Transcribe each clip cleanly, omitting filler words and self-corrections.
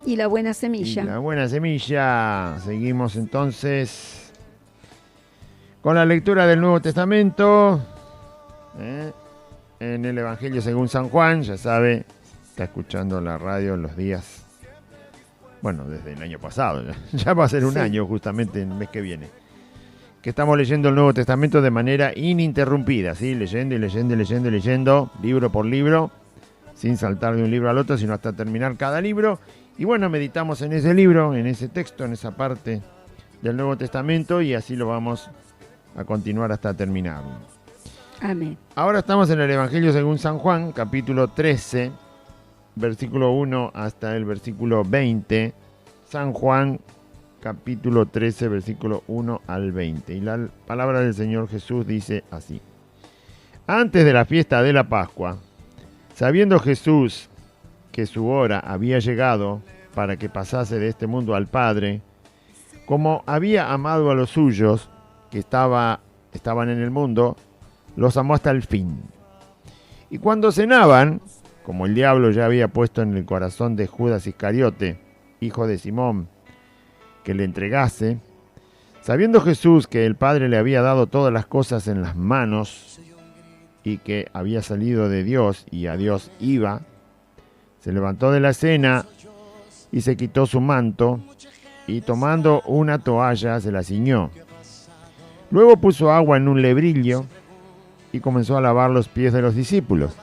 Y la buena semilla. Y la buena semilla. Seguimos entonces con la lectura del Nuevo Testamento. En el Evangelio según San Juan, ya sabe, está escuchando la radio los días, bueno, desde el año pasado, ya va a ser un año justamente el mes que viene, que estamos leyendo el Nuevo Testamento de manera ininterrumpida, ¿sí? Leyendo y leyendo y leyendo y leyendo, libro por libro, sin saltar de un libro al otro, sino hasta terminar cada libro. Y bueno, meditamos en ese libro, en ese texto, en esa parte del Nuevo Testamento, y así lo vamos a continuar hasta terminarlo. Amén. Ahora estamos en el Evangelio según San Juan, capítulo 13, versículo 1 hasta el versículo 20. San Juan, capítulo 13, versículo 1 al 20. Y la palabra del Señor Jesús dice así. Antes de la fiesta de la Pascua, sabiendo Jesús que su hora había llegado para que pasase de este mundo al Padre, como había amado a los suyos que estaban en el mundo, los amó hasta el fin. Y cuando cenaban, como el diablo ya había puesto en el corazón de Judas Iscariote, hijo de Simón, que le entregase, sabiendo Jesús que el Padre le había dado todas las cosas en las manos y que había salido de Dios y a Dios iba, se levantó de la cena y se quitó su manto y tomando una toalla se la ciñó. Luego puso agua en un lebrillo y comenzó a lavar los pies de los discípulos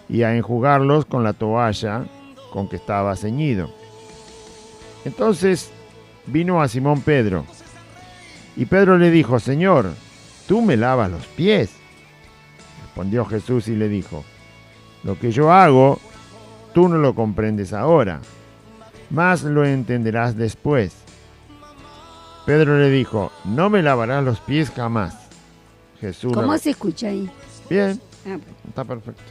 y a enjugarlos con la toalla con que estaba ceñido. Entonces vino a Simón Pedro, y Pedro le dijo: Señor, ¿tú me lavas los pies? Respondió Jesús y le dijo: lo que yo hago, tú no lo comprendes ahora, mas lo entenderás después. Pedro le dijo: no me lavarás los pies jamás. Jesús. ¿Cómo se escucha ahí? Bien, está perfecto.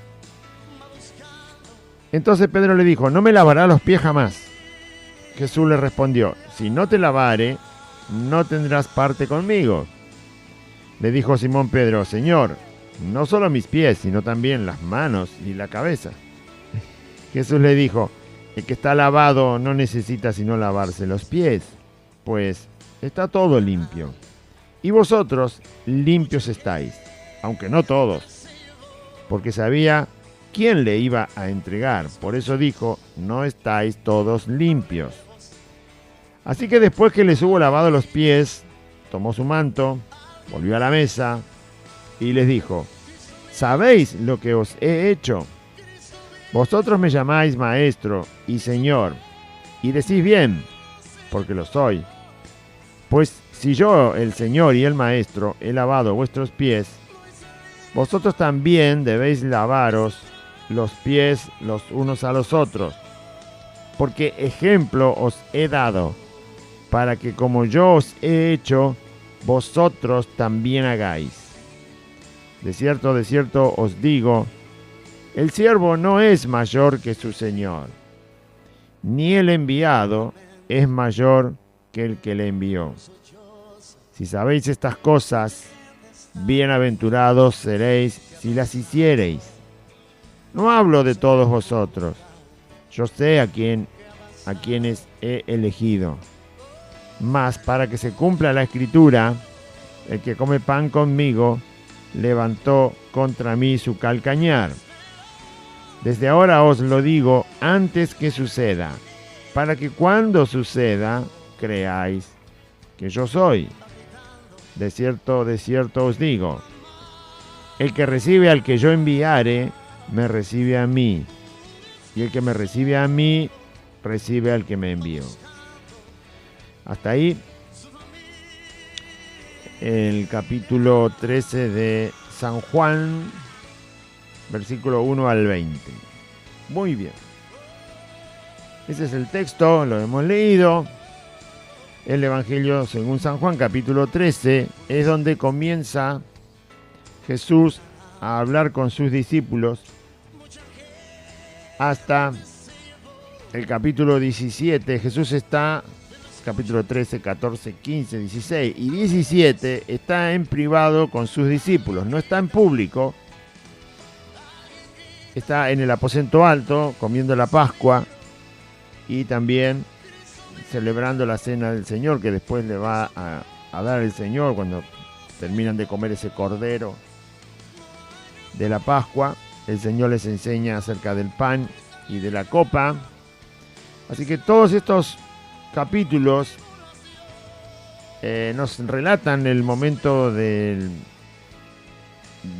Entonces Pedro le dijo: no me lavarás los pies jamás. Jesús le respondió: si no te lavare, no tendrás parte conmigo. Le dijo Simón Pedro: Señor, no solo mis pies, sino también las manos y la cabeza. Jesús le dijo: el que está lavado no necesita sino lavarse los pies, pues está todo limpio. Y vosotros limpios estáis, aunque no todos, porque sabía quién le iba a entregar. Por eso dijo: no estáis todos limpios. Así que después que les hubo lavado los pies, tomó su manto, volvió a la mesa y les dijo: ¿sabéis lo que os he hecho? Vosotros me llamáis maestro y señor, y decís bien, porque lo soy. Pues si yo, el Señor y el Maestro, he lavado vuestros pies, vosotros también debéis lavaros los pies los unos a los otros, porque ejemplo os he dado, para que como yo os he hecho, vosotros también hagáis. De cierto os digo, el siervo no es mayor que su Señor, ni el enviado es mayor que el que le envió. Si sabéis estas cosas, bienaventurados seréis si las hiciereis. No hablo de todos vosotros, yo sé a quienes he elegido. Mas para que se cumpla la escritura, el que come pan conmigo levantó contra mí su calcañar. Desde ahora os lo digo antes que suceda, para que cuando suceda creáis que yo soy. De cierto os digo, el que recibe al que yo enviare, me recibe a mí, y el que me recibe a mí, recibe al que me envió. Hasta ahí el capítulo 13 de San Juan, versículo 1 al 20. Muy bien. Ese es el texto, lo hemos leído. El Evangelio según San Juan, capítulo 13, es donde comienza Jesús a hablar con sus discípulos hasta el capítulo 17. Jesús está, capítulo 13, 14, 15, 16 y 17, está en privado con sus discípulos, no está en público. Está en el aposento alto, comiendo la Pascua, y también celebrando la cena del Señor, que después le va a dar el Señor cuando terminan de comer ese cordero de la Pascua. El Señor les enseña acerca del pan y de la copa. Así que todos estos capítulos nos relatan el momento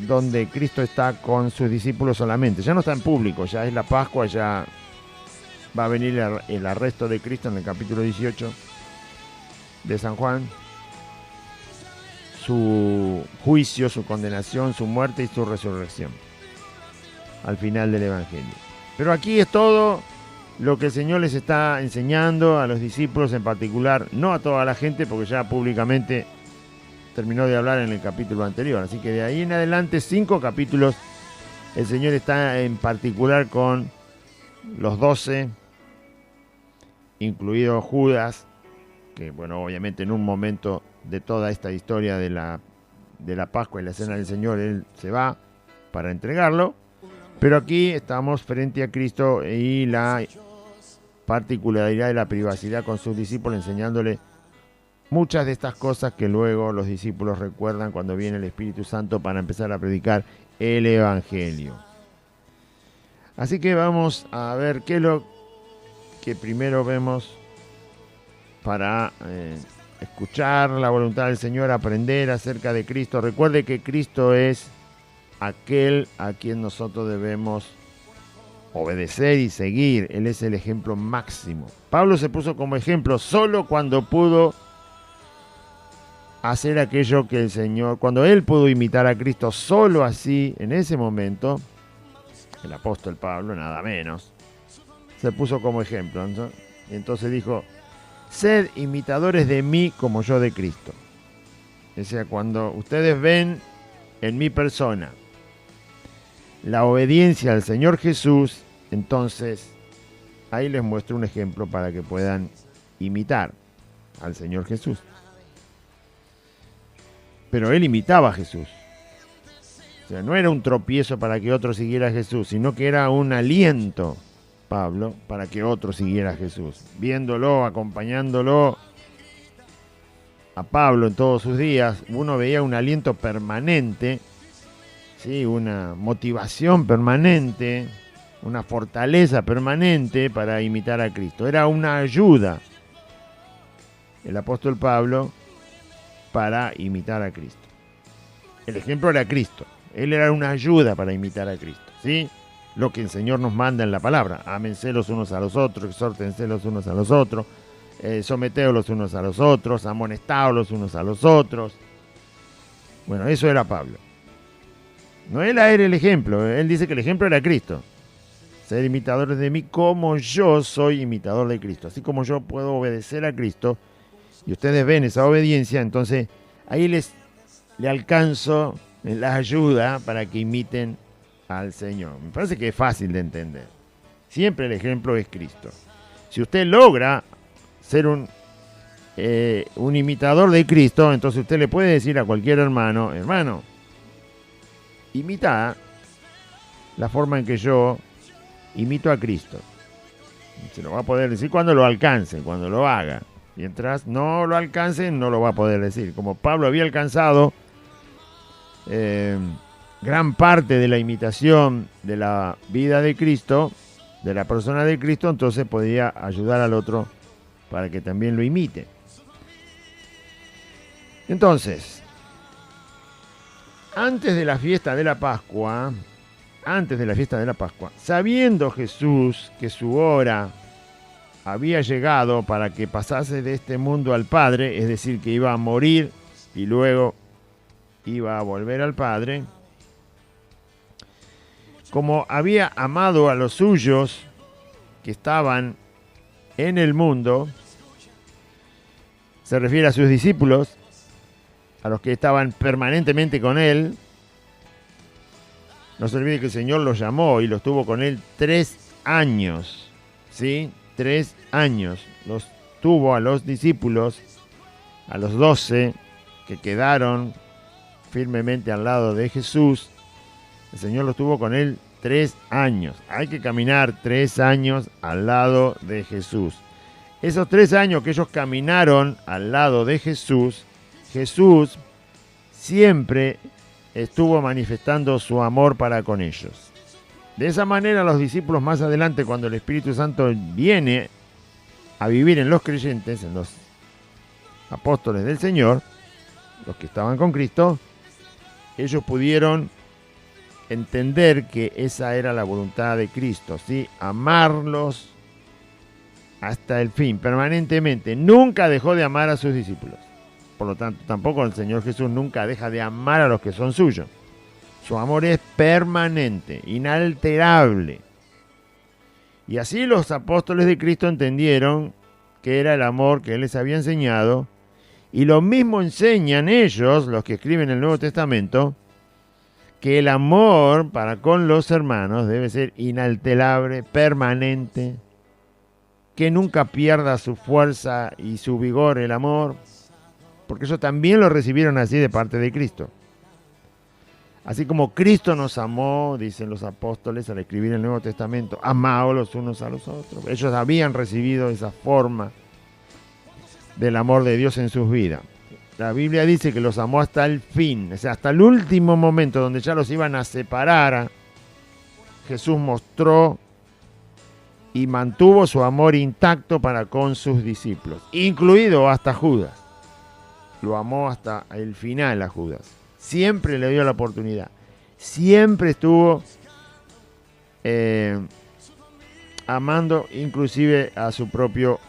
donde Cristo está con sus discípulos solamente. Ya no está en público, ya es la Pascua, ya va a venir el arresto de Cristo en el capítulo 18 de San Juan. Su juicio, su condenación, su muerte y su resurrección al final del Evangelio. Pero aquí es todo lo que el Señor les está enseñando a los discípulos en particular, no a toda la gente, porque ya públicamente terminó de hablar en el capítulo anterior. Así que de ahí en adelante 5 capítulos el Señor está en particular con los 12, incluido Judas, que bueno, obviamente en un momento de toda esta historia de la Pascua y la Cena del Señor, él se va para entregarlo. Pero aquí estamos frente a Cristo y la particularidad de la privacidad con sus discípulos, enseñándole muchas de estas cosas que luego los discípulos recuerdan cuando viene el Espíritu Santo para empezar a predicar el Evangelio. Así que vamos a ver qué es lo que primero vemos para escuchar la voluntad del Señor, aprender acerca de Cristo. Recuerde que Cristo es aquel a quien nosotros debemos obedecer y seguir. Él es el ejemplo máximo. Pablo se puso como ejemplo solo cuando pudo hacer aquello que el Señor, cuando él pudo imitar a Cristo, solo así, en ese momento, el apóstol Pablo, nada menos, se puso como ejemplo, ¿no? Y entonces dijo: sed imitadores de mí como yo de Cristo. O sea, cuando ustedes ven en mi persona la obediencia al Señor Jesús, entonces ahí les muestro un ejemplo para que puedan imitar al Señor Jesús. Pero él imitaba a Jesús. O sea, no era un tropiezo para que otro siguiera a Jesús, sino que era un aliento, Pablo, para que otro siguiera a Jesús. Viéndolo, acompañándolo a Pablo en todos sus días, uno veía un aliento permanente, ¿sí? Una motivación permanente, una fortaleza permanente para imitar a Cristo. Era una ayuda el apóstol Pablo para imitar a Cristo. El ejemplo era Cristo. Él era una ayuda para imitar a Cristo, ¿sí? Lo que el Señor nos manda en la palabra: ámense los unos a los otros, exhórtense los unos a los otros, someteos los unos a los otros, amonestaos los unos a los otros. Bueno, eso era Pablo. No él era el ejemplo, él dice que el ejemplo era Cristo. Ser imitadores de mí como yo soy imitador de Cristo. Así como yo puedo obedecer a Cristo y ustedes ven esa obediencia, entonces ahí le alcanzo la ayuda para que imiten al Señor. Me parece que es fácil de entender. Siempre el ejemplo es Cristo. Si usted logra ser un imitador de Cristo, entonces usted le puede decir a cualquier hermano: hermano, imita la forma en que yo imito a Cristo. Se lo va a poder decir cuando lo alcance, cuando lo haga. Mientras no lo alcance, no lo va a poder decir. Como Pablo había alcanzado gran parte de la imitación de la vida de Cristo, de la persona de Cristo, entonces podía ayudar al otro para que también lo imite. Entonces, antes de la fiesta de la Pascua, sabiendo Jesús que su hora había llegado para que pasase de este mundo al Padre, es decir, que iba a morir y luego iba a volver al Padre, como había amado a los suyos que estaban en el mundo, se refiere a sus discípulos, a los que estaban permanentemente con él. No se olvide que el Señor los llamó y los tuvo con él 3 años, ¿sí? 3 años los tuvo a los discípulos, a los 12 que quedaron firmemente al lado de Jesús. El Señor los tuvo con él 3 años. Hay que caminar 3 años al lado de Jesús. Esos 3 años que ellos caminaron al lado de Jesús, Jesús siempre estuvo manifestando su amor para con ellos. De esa manera los discípulos más adelante, cuando el Espíritu Santo viene a vivir en los creyentes, en los apóstoles del Señor, los que estaban con Cristo, ellos pudieron entender que esa era la voluntad de Cristo, ¿sí? Amarlos hasta el fin, permanentemente. Nunca dejó de amar a sus discípulos. Por lo tanto, tampoco el Señor Jesús nunca deja de amar a los que son suyos. Su amor es permanente, inalterable. Y así los apóstoles de Cristo entendieron que era el amor que Él les había enseñado. Y lo mismo enseñan ellos, los que escriben el Nuevo Testamento, que el amor para con los hermanos debe ser inalterable, permanente, que nunca pierda su fuerza y su vigor el amor, porque ellos también lo recibieron así de parte de Cristo. Así como Cristo nos amó, dicen los apóstoles al escribir el Nuevo Testamento, amados los unos a los otros. Ellos habían recibido esa forma del amor de Dios en sus vidas. La Biblia dice que los amó hasta el fin, o sea, hasta el último momento donde ya los iban a separar. Jesús mostró y mantuvo su amor intacto para con sus discípulos, incluido hasta Judas. Lo amó hasta el final a Judas. Siempre le dio la oportunidad. Siempre estuvo amando inclusive a su propio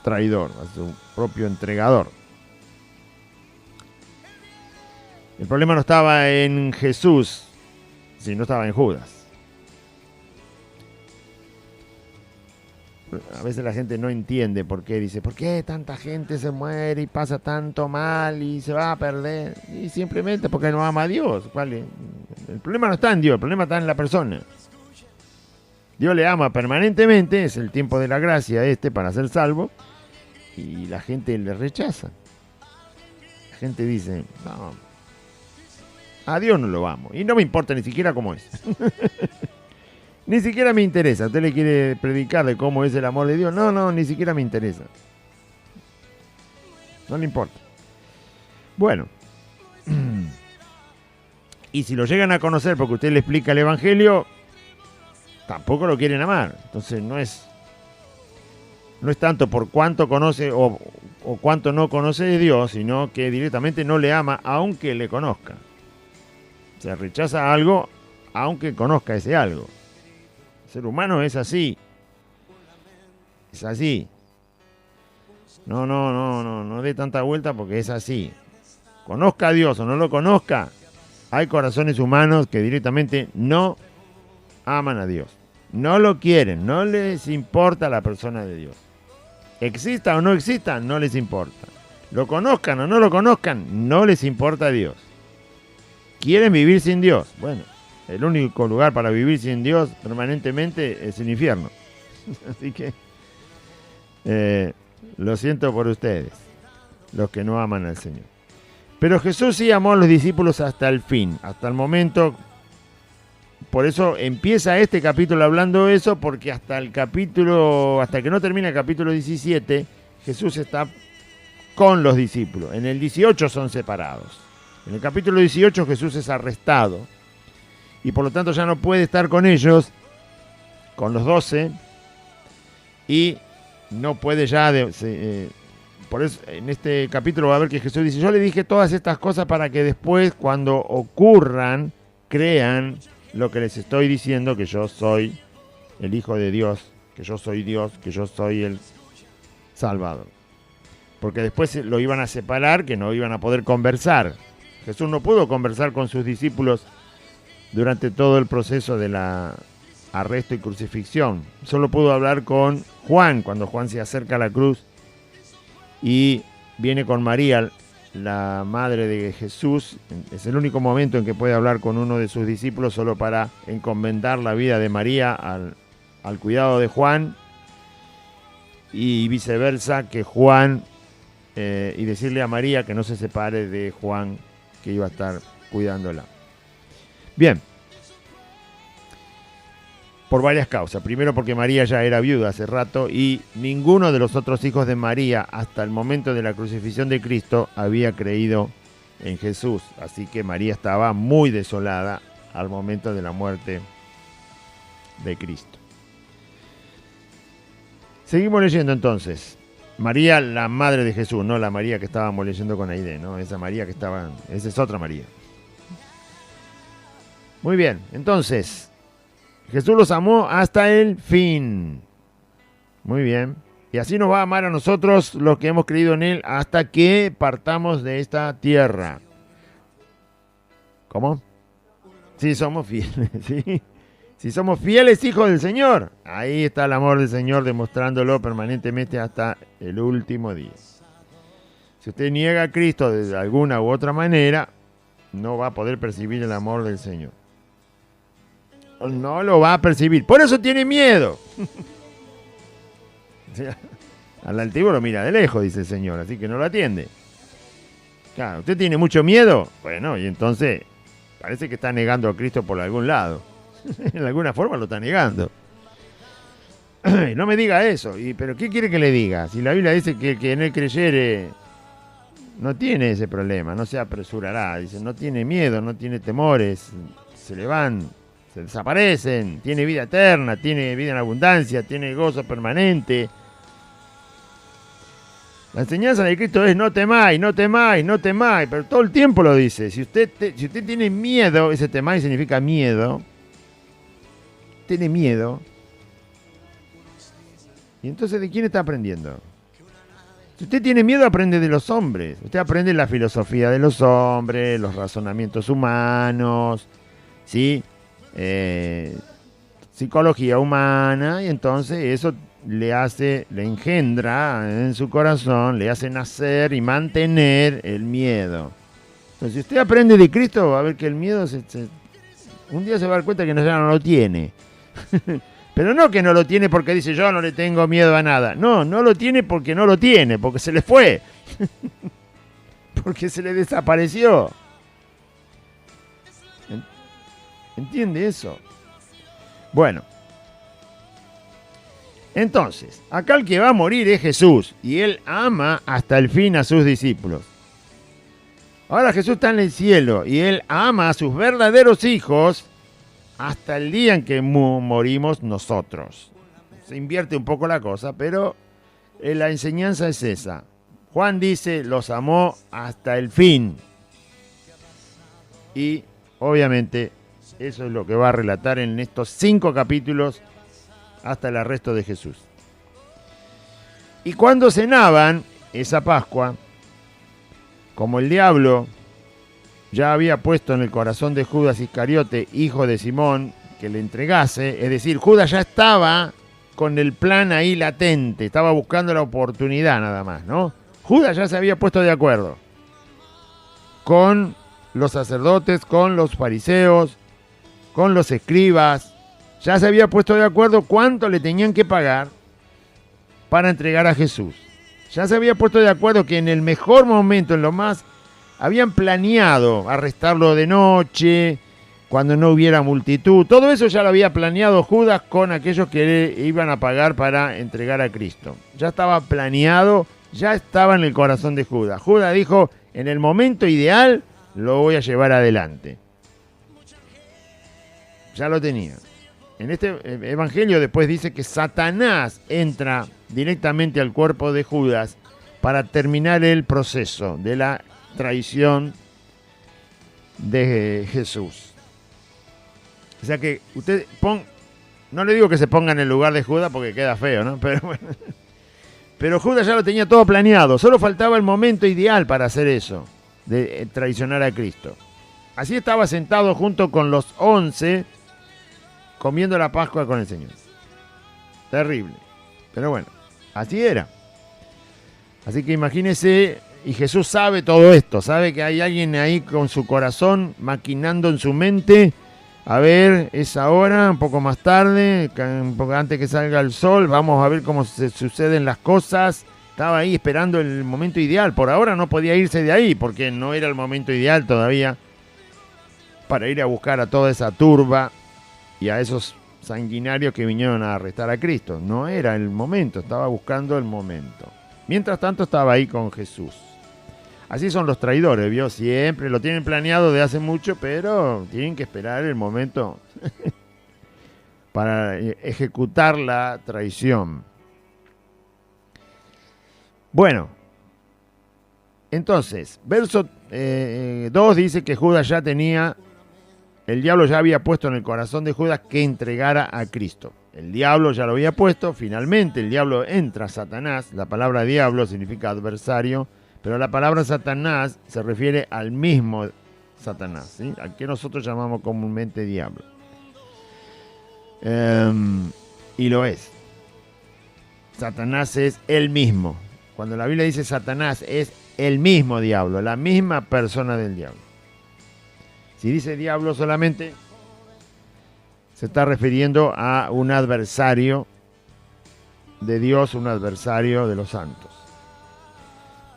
traidor, a su propio entregador. El problema no estaba en Jesús, sino estaba en Judas. A veces la gente no entiende por qué, dice, ¿por qué tanta gente se muere y pasa tanto mal y se va a perder? Y simplemente porque no ama a Dios. El problema no está en Dios, el problema está en la persona. Dios le ama permanentemente, es el tiempo de la gracia para ser salvo, y la gente le rechaza. La gente dice, no, a Dios no lo amo, y no me importa ni siquiera cómo es. Ni siquiera me interesa. Usted le quiere predicar de cómo es el amor de Dios. No, ni siquiera me interesa. No le importa. Bueno. Y si lo llegan a conocer porque usted le explica el Evangelio, tampoco lo quieren amar. Entonces no es tanto por cuánto conoce o cuánto no conoce de Dios, sino que directamente no le ama aunque le conozca. O sea, rechaza algo aunque conozca ese algo. El ser humano es así. Es así. No dé tanta vuelta porque es así. Conozca a Dios o no lo conozca, hay corazones humanos que directamente no aman a Dios. No lo quieren, no les importa la persona de Dios. Exista o no exista, no les importa. Lo conozcan o no lo conozcan, no les importa a Dios. ¿Quieren vivir sin Dios? Bueno, el único lugar para vivir sin Dios permanentemente es el infierno. Así que lo siento por ustedes, los que no aman al Señor. Pero Jesús sí amó a los discípulos hasta el fin, hasta el momento. Por eso empieza este capítulo hablando de eso, porque hasta que no termina el capítulo 17, Jesús está con los discípulos. En el 18 son separados. En el capítulo 18 Jesús es arrestado y por lo tanto ya no puede estar con ellos, con los 12, y no puede ya... por eso en este capítulo va a ver que Jesús dice, yo le dije todas estas cosas para que después, cuando ocurran, crean lo que les estoy diciendo, que yo soy el Hijo de Dios, que yo soy Dios, que yo soy el Salvador. Porque después lo iban a separar, que no iban a poder conversar. Jesús no pudo conversar con sus discípulos durante todo el proceso de la arresto y crucifixión. Solo pudo hablar con Juan, cuando Juan se acerca a la cruz y viene con María, la madre de Jesús. Es el único momento en que puede hablar con uno de sus discípulos, solo para encomendar la vida de María al cuidado de Juan, y viceversa, que Juan y decirle a María que no se separe de Juan, que iba a estar cuidándola. Bien, por varias causas. Primero porque María ya era viuda hace rato y ninguno de los otros hijos de María hasta el momento de la crucifixión de Cristo había creído en Jesús. Así que María estaba muy desolada al momento de la muerte de Cristo. Seguimos leyendo entonces. María, la madre de Jesús, no la María que estábamos leyendo con Aide, ¿no? Esa María que estaba, esa es otra María. Muy bien, entonces, Jesús los amó hasta el fin. Muy bien. Y así nos va a amar a nosotros los que hemos creído en Él hasta que partamos de esta tierra. ¿Cómo? Si somos fieles, ¿sí? Si somos fieles hijos del Señor. Ahí está el amor del Señor demostrándolo permanentemente hasta el último día. Si usted niega a Cristo de alguna u otra manera, no va a poder percibir el amor del Señor. No lo va a percibir. Por eso tiene miedo. Al altivo lo mira de lejos, dice el Señor, así que no lo atiende. Claro, ¿usted tiene mucho miedo? Bueno, y entonces parece que está negando a Cristo por algún lado. En alguna forma lo está negando. No me diga eso. ¿Pero qué quiere que le diga? Si la Biblia dice que el que en él creyere no tiene ese problema, no se apresurará. Dice, no tiene miedo, no tiene temores, se le van, se desaparecen, tiene vida eterna, tiene vida en abundancia, tiene gozo permanente. La enseñanza de Cristo es no temáis, no temáis, no temáis, pero todo el tiempo lo dice. Si usted tiene miedo, ese temáis significa miedo, tiene miedo, y entonces ¿de quién está aprendiendo? Si usted tiene miedo, aprende de los hombres. Usted aprende la filosofía de los hombres, los razonamientos humanos, ¿sí? Psicología humana, y entonces eso le engendra en su corazón, le hace nacer y mantener el miedo. Entonces, si usted aprende de Cristo, va a ver que el miedo un día se va a dar cuenta que ya no lo tiene. Pero no que no lo tiene porque dice yo no le tengo miedo a nada. No, no lo tiene porque no lo tiene, porque se le fue. Porque se le desapareció. ¿Entiende eso? Bueno. Entonces, acá el que va a morir es Jesús, y Él ama hasta el fin a sus discípulos. Ahora Jesús está en el cielo, y Él ama a sus verdaderos hijos hasta el día en que morimos nosotros. Se invierte un poco la cosa, pero la enseñanza es esa. Juan dice, los amó hasta el fin. Y, obviamente, eso es lo que va a relatar en estos 5 capítulos hasta el arresto de Jesús. Y cuando cenaban esa Pascua, como el diablo ya había puesto en el corazón de Judas Iscariote, hijo de Simón, que le entregase, es decir, Judas ya estaba con el plan ahí latente, estaba buscando la oportunidad nada más, ¿no? Judas ya se había puesto de acuerdo con los sacerdotes, con los fariseos, con los escribas. Ya se había puesto de acuerdo cuánto le tenían que pagar para entregar a Jesús. Ya se había puesto de acuerdo que en el mejor momento, en lo más, habían planeado arrestarlo de noche, cuando no hubiera multitud. Todo eso ya lo había planeado Judas con aquellos que le iban a pagar para entregar a Cristo. Ya estaba planeado, ya estaba en el corazón de Judas. Judas dijo, en el momento ideal lo voy a llevar adelante. Ya lo tenía. En este evangelio después dice que Satanás entra directamente al cuerpo de Judas para terminar el proceso de la traición de Jesús. O sea que usted no le digo que se ponga en el lugar de Judas porque queda feo, ¿no? Pero bueno. Pero Judas ya lo tenía todo planeado, solo faltaba el momento ideal para hacer eso, de traicionar a Cristo. Así estaba sentado junto con los 11 comiendo la Pascua con el Señor. Terrible. Pero bueno, así era. Así que imagínese, y Jesús sabe todo esto, sabe que hay alguien ahí con su corazón maquinando en su mente, a ver, es ahora, un poco más tarde, un poco antes que salga el sol, vamos a ver cómo se suceden las cosas. Estaba ahí esperando el momento ideal. Por ahora no podía irse de ahí, porque no era el momento ideal todavía para ir a buscar a toda esa turba y a esos sanguinarios que vinieron a arrestar a Cristo. No era el momento, estaba buscando el momento. Mientras tanto estaba ahí con Jesús. Así son los traidores, ¿vio? Siempre lo tienen planeado de hace mucho, pero tienen que esperar el momento para ejecutar la traición. Bueno, entonces, verso 2 dice que Judas ya tenía, el diablo ya había puesto en el corazón de Judas que entregara a Cristo. El diablo ya lo había puesto, finalmente el diablo entra a Satanás. La palabra diablo significa adversario, pero la palabra Satanás se refiere al mismo Satanás, ¿sí? Al que nosotros llamamos comúnmente diablo. Y lo es. Satanás es el mismo. Cuando la Biblia dice Satanás es el mismo diablo, la misma persona del diablo. Si dice diablo solamente, se está refiriendo a un adversario de Dios, un adversario de los santos.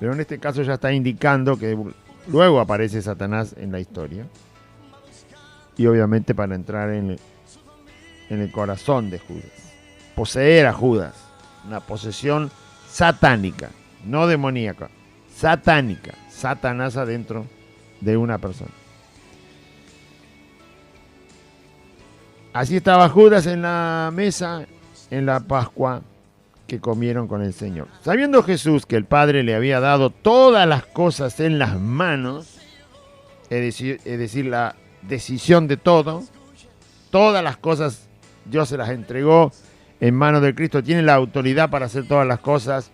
Pero en este caso ya está indicando que luego aparece Satanás en la historia. Y obviamente para entrar en el corazón de Judas. Poseer a Judas. Una posesión satánica, no demoníaca. Satánica. Satanás adentro de una persona. Así estaba Judas en la mesa, en la Pascua que comieron con el Señor. Sabiendo Jesús que el Padre le había dado todas las cosas en las manos, es decir, la decisión de todo, todas las cosas Dios se las entregó en manos de Cristo, tiene la autoridad para hacer todas las cosas,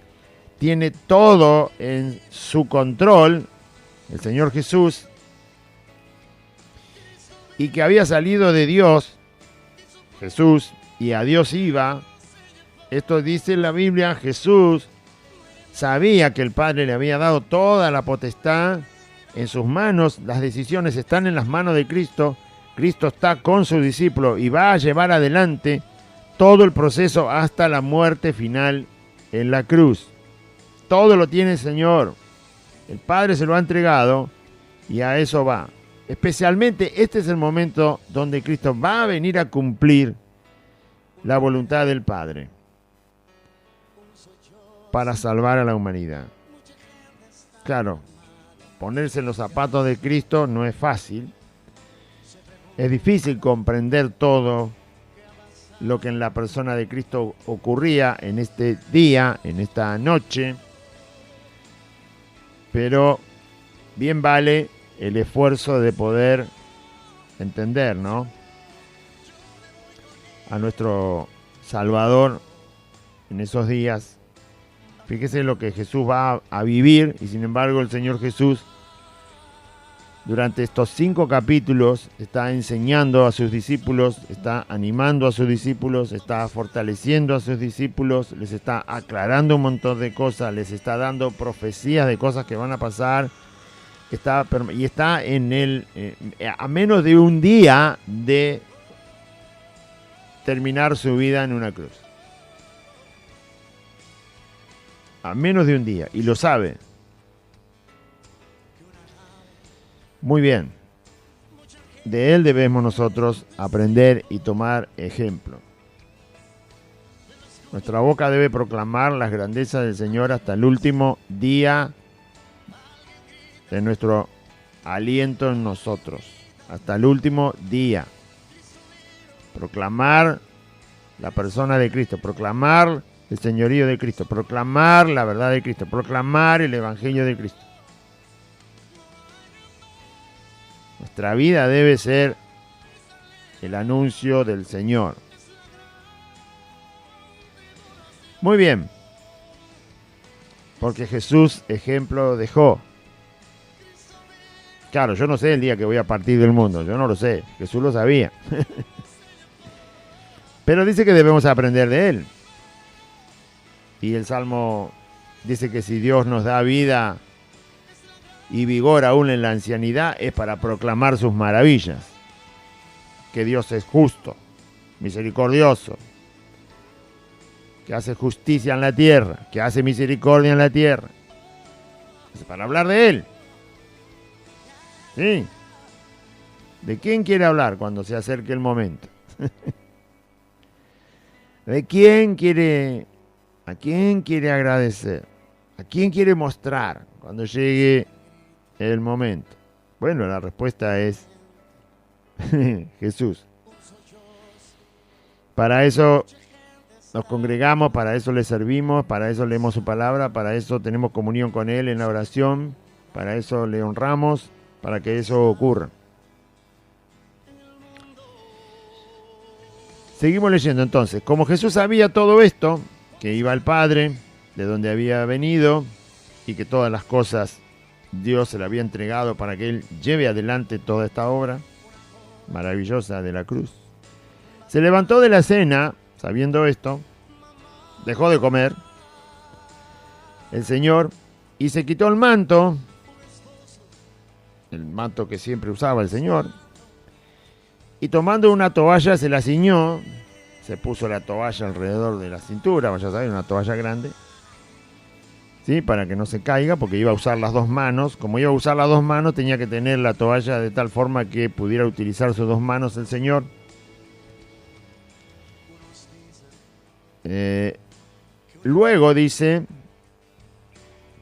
tiene todo en su control, el Señor Jesús, y que había salido de Dios, Jesús, y a Dios iba. Esto dice la Biblia, Jesús sabía que el Padre le había dado toda la potestad en sus manos, las decisiones están en las manos de Cristo, Cristo está con su discípulo y va a llevar adelante todo el proceso hasta la muerte final en la cruz. Todo lo tiene el Señor, el Padre se lo ha entregado y a eso va. Especialmente este es el momento donde Cristo va a venir a cumplir la voluntad del Padre para salvar a la humanidad. Claro, ponerse en los zapatos de Cristo no es fácil. Es difícil comprender todo lo que en la persona de Cristo ocurría en este día, en esta noche. Pero bien vale el esfuerzo de poder entender, ¿no? A nuestro Salvador en esos días. Fíjese lo que Jesús va a vivir y sin embargo el Señor Jesús durante estos 5 capítulos está enseñando a sus discípulos, está animando a sus discípulos, está fortaleciendo a sus discípulos, les está aclarando un montón de cosas, les está dando profecías de cosas que van a pasar. Está a menos de un día de terminar su vida en una cruz. A menos de un día, y lo sabe. Muy bien. De él debemos nosotros aprender y tomar ejemplo. Nuestra boca debe proclamar las grandezas del Señor hasta el último día de nuestro aliento en nosotros, hasta el último día. Proclamar la persona de Cristo, proclamar el señorío de Cristo, proclamar la verdad de Cristo, proclamar el evangelio de Cristo. Nuestra vida debe ser el anuncio del Señor. Muy bien, porque Jesús ejemplo dejó. Claro, yo no sé el día que voy a partir del mundo, yo no lo sé, Jesús lo sabía. Pero dice que debemos aprender de él. Y el Salmo dice que si Dios nos da vida y vigor aún en la ancianidad, es para proclamar sus maravillas. Que Dios es justo, misericordioso, que hace justicia en la tierra, que hace misericordia en la tierra. Es para hablar de él. ¿Sí? ¿De quién quiere hablar cuando se acerque el momento? ¿A quién quiere agradecer? ¿A quién quiere mostrar cuando llegue el momento? Bueno, la respuesta es Jesús. Para eso nos congregamos, para eso le servimos, para eso leemos su palabra, para eso tenemos comunión con Él en la oración, para eso le honramos, para que eso ocurra. Seguimos leyendo entonces. Como Jesús sabía todo esto, que iba al Padre, de donde había venido, y que todas las cosas Dios se le había entregado para que Él lleve adelante toda esta obra maravillosa de la cruz, se levantó de la cena, sabiendo esto, dejó de comer el Señor y se quitó el manto que siempre usaba el Señor, y tomando una toalla se la ciñó, se puso la toalla alrededor de la cintura, vaya a saber, una toalla grande, ¿sí? Para que no se caiga, porque iba a usar las dos manos. Como iba a usar las dos manos, tenía que tener la toalla de tal forma que pudiera utilizar sus dos manos el Señor. Luego dice,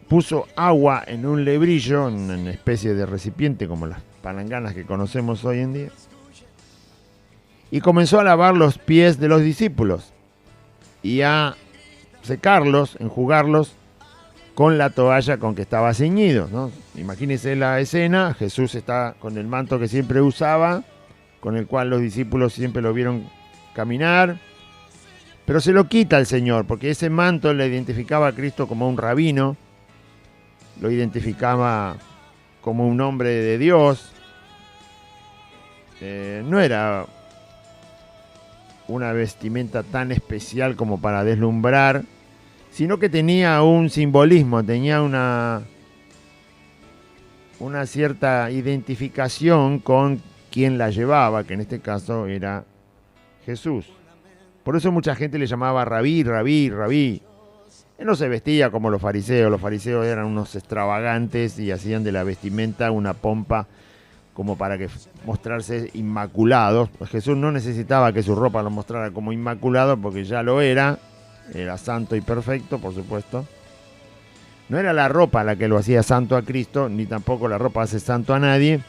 puso agua en un lebrillo, en una especie de recipiente como las palanganas que conocemos hoy en día, y comenzó a lavar los pies de los discípulos y a secarlos, enjugarlos con la toalla con que estaba ceñido, ¿no? Imagínense la escena, Jesús está con el manto que siempre usaba, con el cual los discípulos siempre lo vieron caminar, pero se lo quita el Señor, porque ese manto le identificaba a Cristo como un rabino, lo identificaba como un hombre de Dios, no era una vestimenta tan especial como para deslumbrar, sino que tenía un simbolismo, tenía una cierta identificación con quien la llevaba, que en este caso era Jesús. Por eso mucha gente le llamaba rabí, rabí, rabí. Él no se vestía como los fariseos eran unos extravagantes y hacían de la vestimenta una pompa como para que mostrarse inmaculados. Pues Jesús no necesitaba que su ropa lo mostrara como inmaculado, porque ya lo era santo y perfecto, por supuesto. No era la ropa la que lo hacía santo a Cristo, ni tampoco la ropa hace santo a nadie,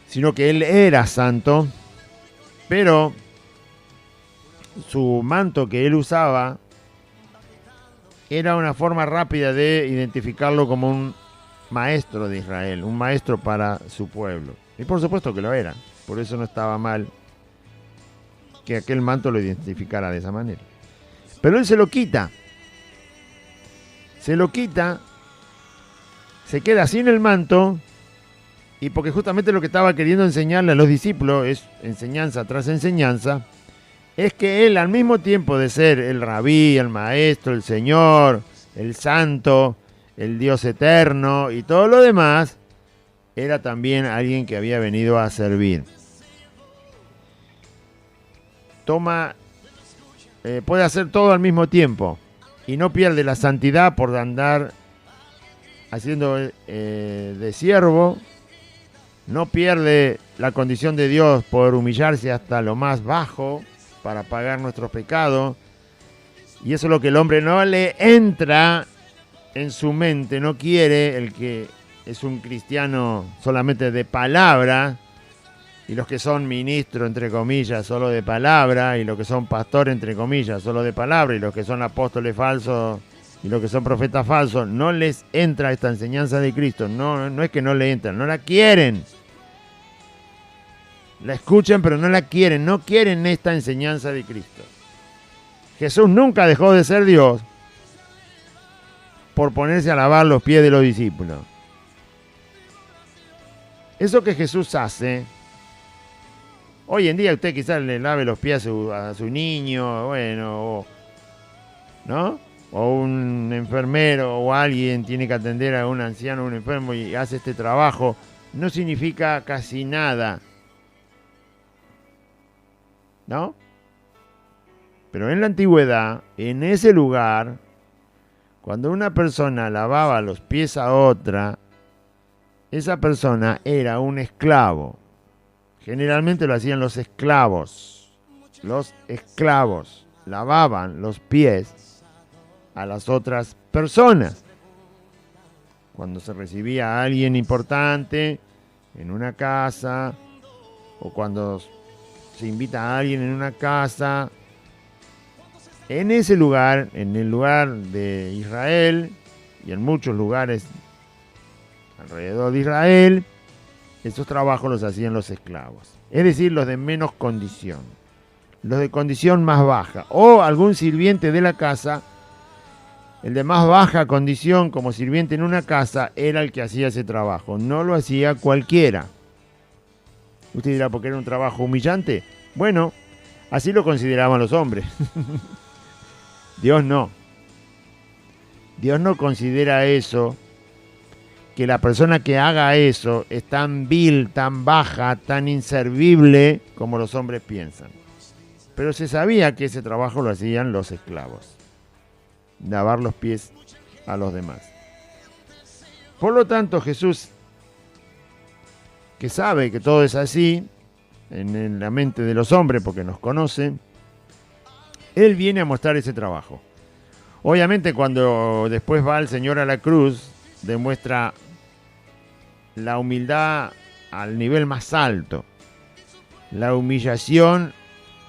sino que Él era santo, pero su manto que Él usaba era una forma rápida de identificarlo como un maestro de Israel, un maestro para su pueblo. Y por supuesto que lo era, por eso no estaba mal que aquel manto lo identificara de esa manera. Pero Él se lo quita, se queda sin el manto, y porque justamente lo que estaba queriendo enseñarle a los discípulos, es enseñanza tras enseñanza, es que Él, al mismo tiempo de ser el rabí, el maestro, el Señor, el santo, el Dios eterno y todo lo demás, era también alguien que había venido a servir. Puede hacer todo al mismo tiempo y no pierde la santidad por andar haciendo de siervo, no pierde la condición de Dios por humillarse hasta lo más bajo para pagar nuestros pecados, y eso es lo que el hombre no le entra en su mente, no quiere. El que es un cristiano solamente de palabra, y los que son ministros, entre comillas, solo de palabra, y los que son pastores, entre comillas, solo de palabra, y los que son apóstoles falsos, y los que son profetas falsos, no les entra esta enseñanza de Cristo. No es que no le entran, no la quieren. La escuchan, pero no la quieren, no quieren esta enseñanza de Cristo. Jesús nunca dejó de ser Dios por ponerse a lavar los pies de los discípulos. Eso que Jesús hace, hoy en día usted quizás le lave los pies a su niño, bueno, ¿no? O un enfermero o alguien tiene que atender a un anciano o un enfermo y hace este trabajo, no significa casi nada, ¿no? Pero en la antigüedad, en ese lugar, cuando una persona lavaba los pies a otra, esa persona era un esclavo. Generalmente lo hacían los esclavos. los esclavos lavaban los pies a las otras personas. Cuando se recibía a alguien importante en una casa, o cuando se invita a alguien en una casa, en ese lugar, en el lugar de Israel y en muchos lugares alrededor de Israel, esos trabajos los hacían los esclavos, es decir, los de menos condición, los de condición más baja, o algún sirviente de la casa. El de más baja condición como sirviente en una casa era el que hacía ese trabajo, no lo hacía cualquiera. Usted dirá, ¿por qué era un trabajo humillante? Bueno, así lo consideraban los hombres. Dios no. Dios no considera eso, que la persona que haga eso es tan vil, tan baja, tan inservible como los hombres piensan. Pero se sabía que ese trabajo lo hacían los esclavos, lavar los pies a los demás. Por lo tanto, Jesús, que sabe que todo es así en la mente de los hombres porque nos conoce, Él viene a mostrar ese trabajo. Obviamente, cuando después va el Señor a la cruz, demuestra la humildad al nivel más alto, la humillación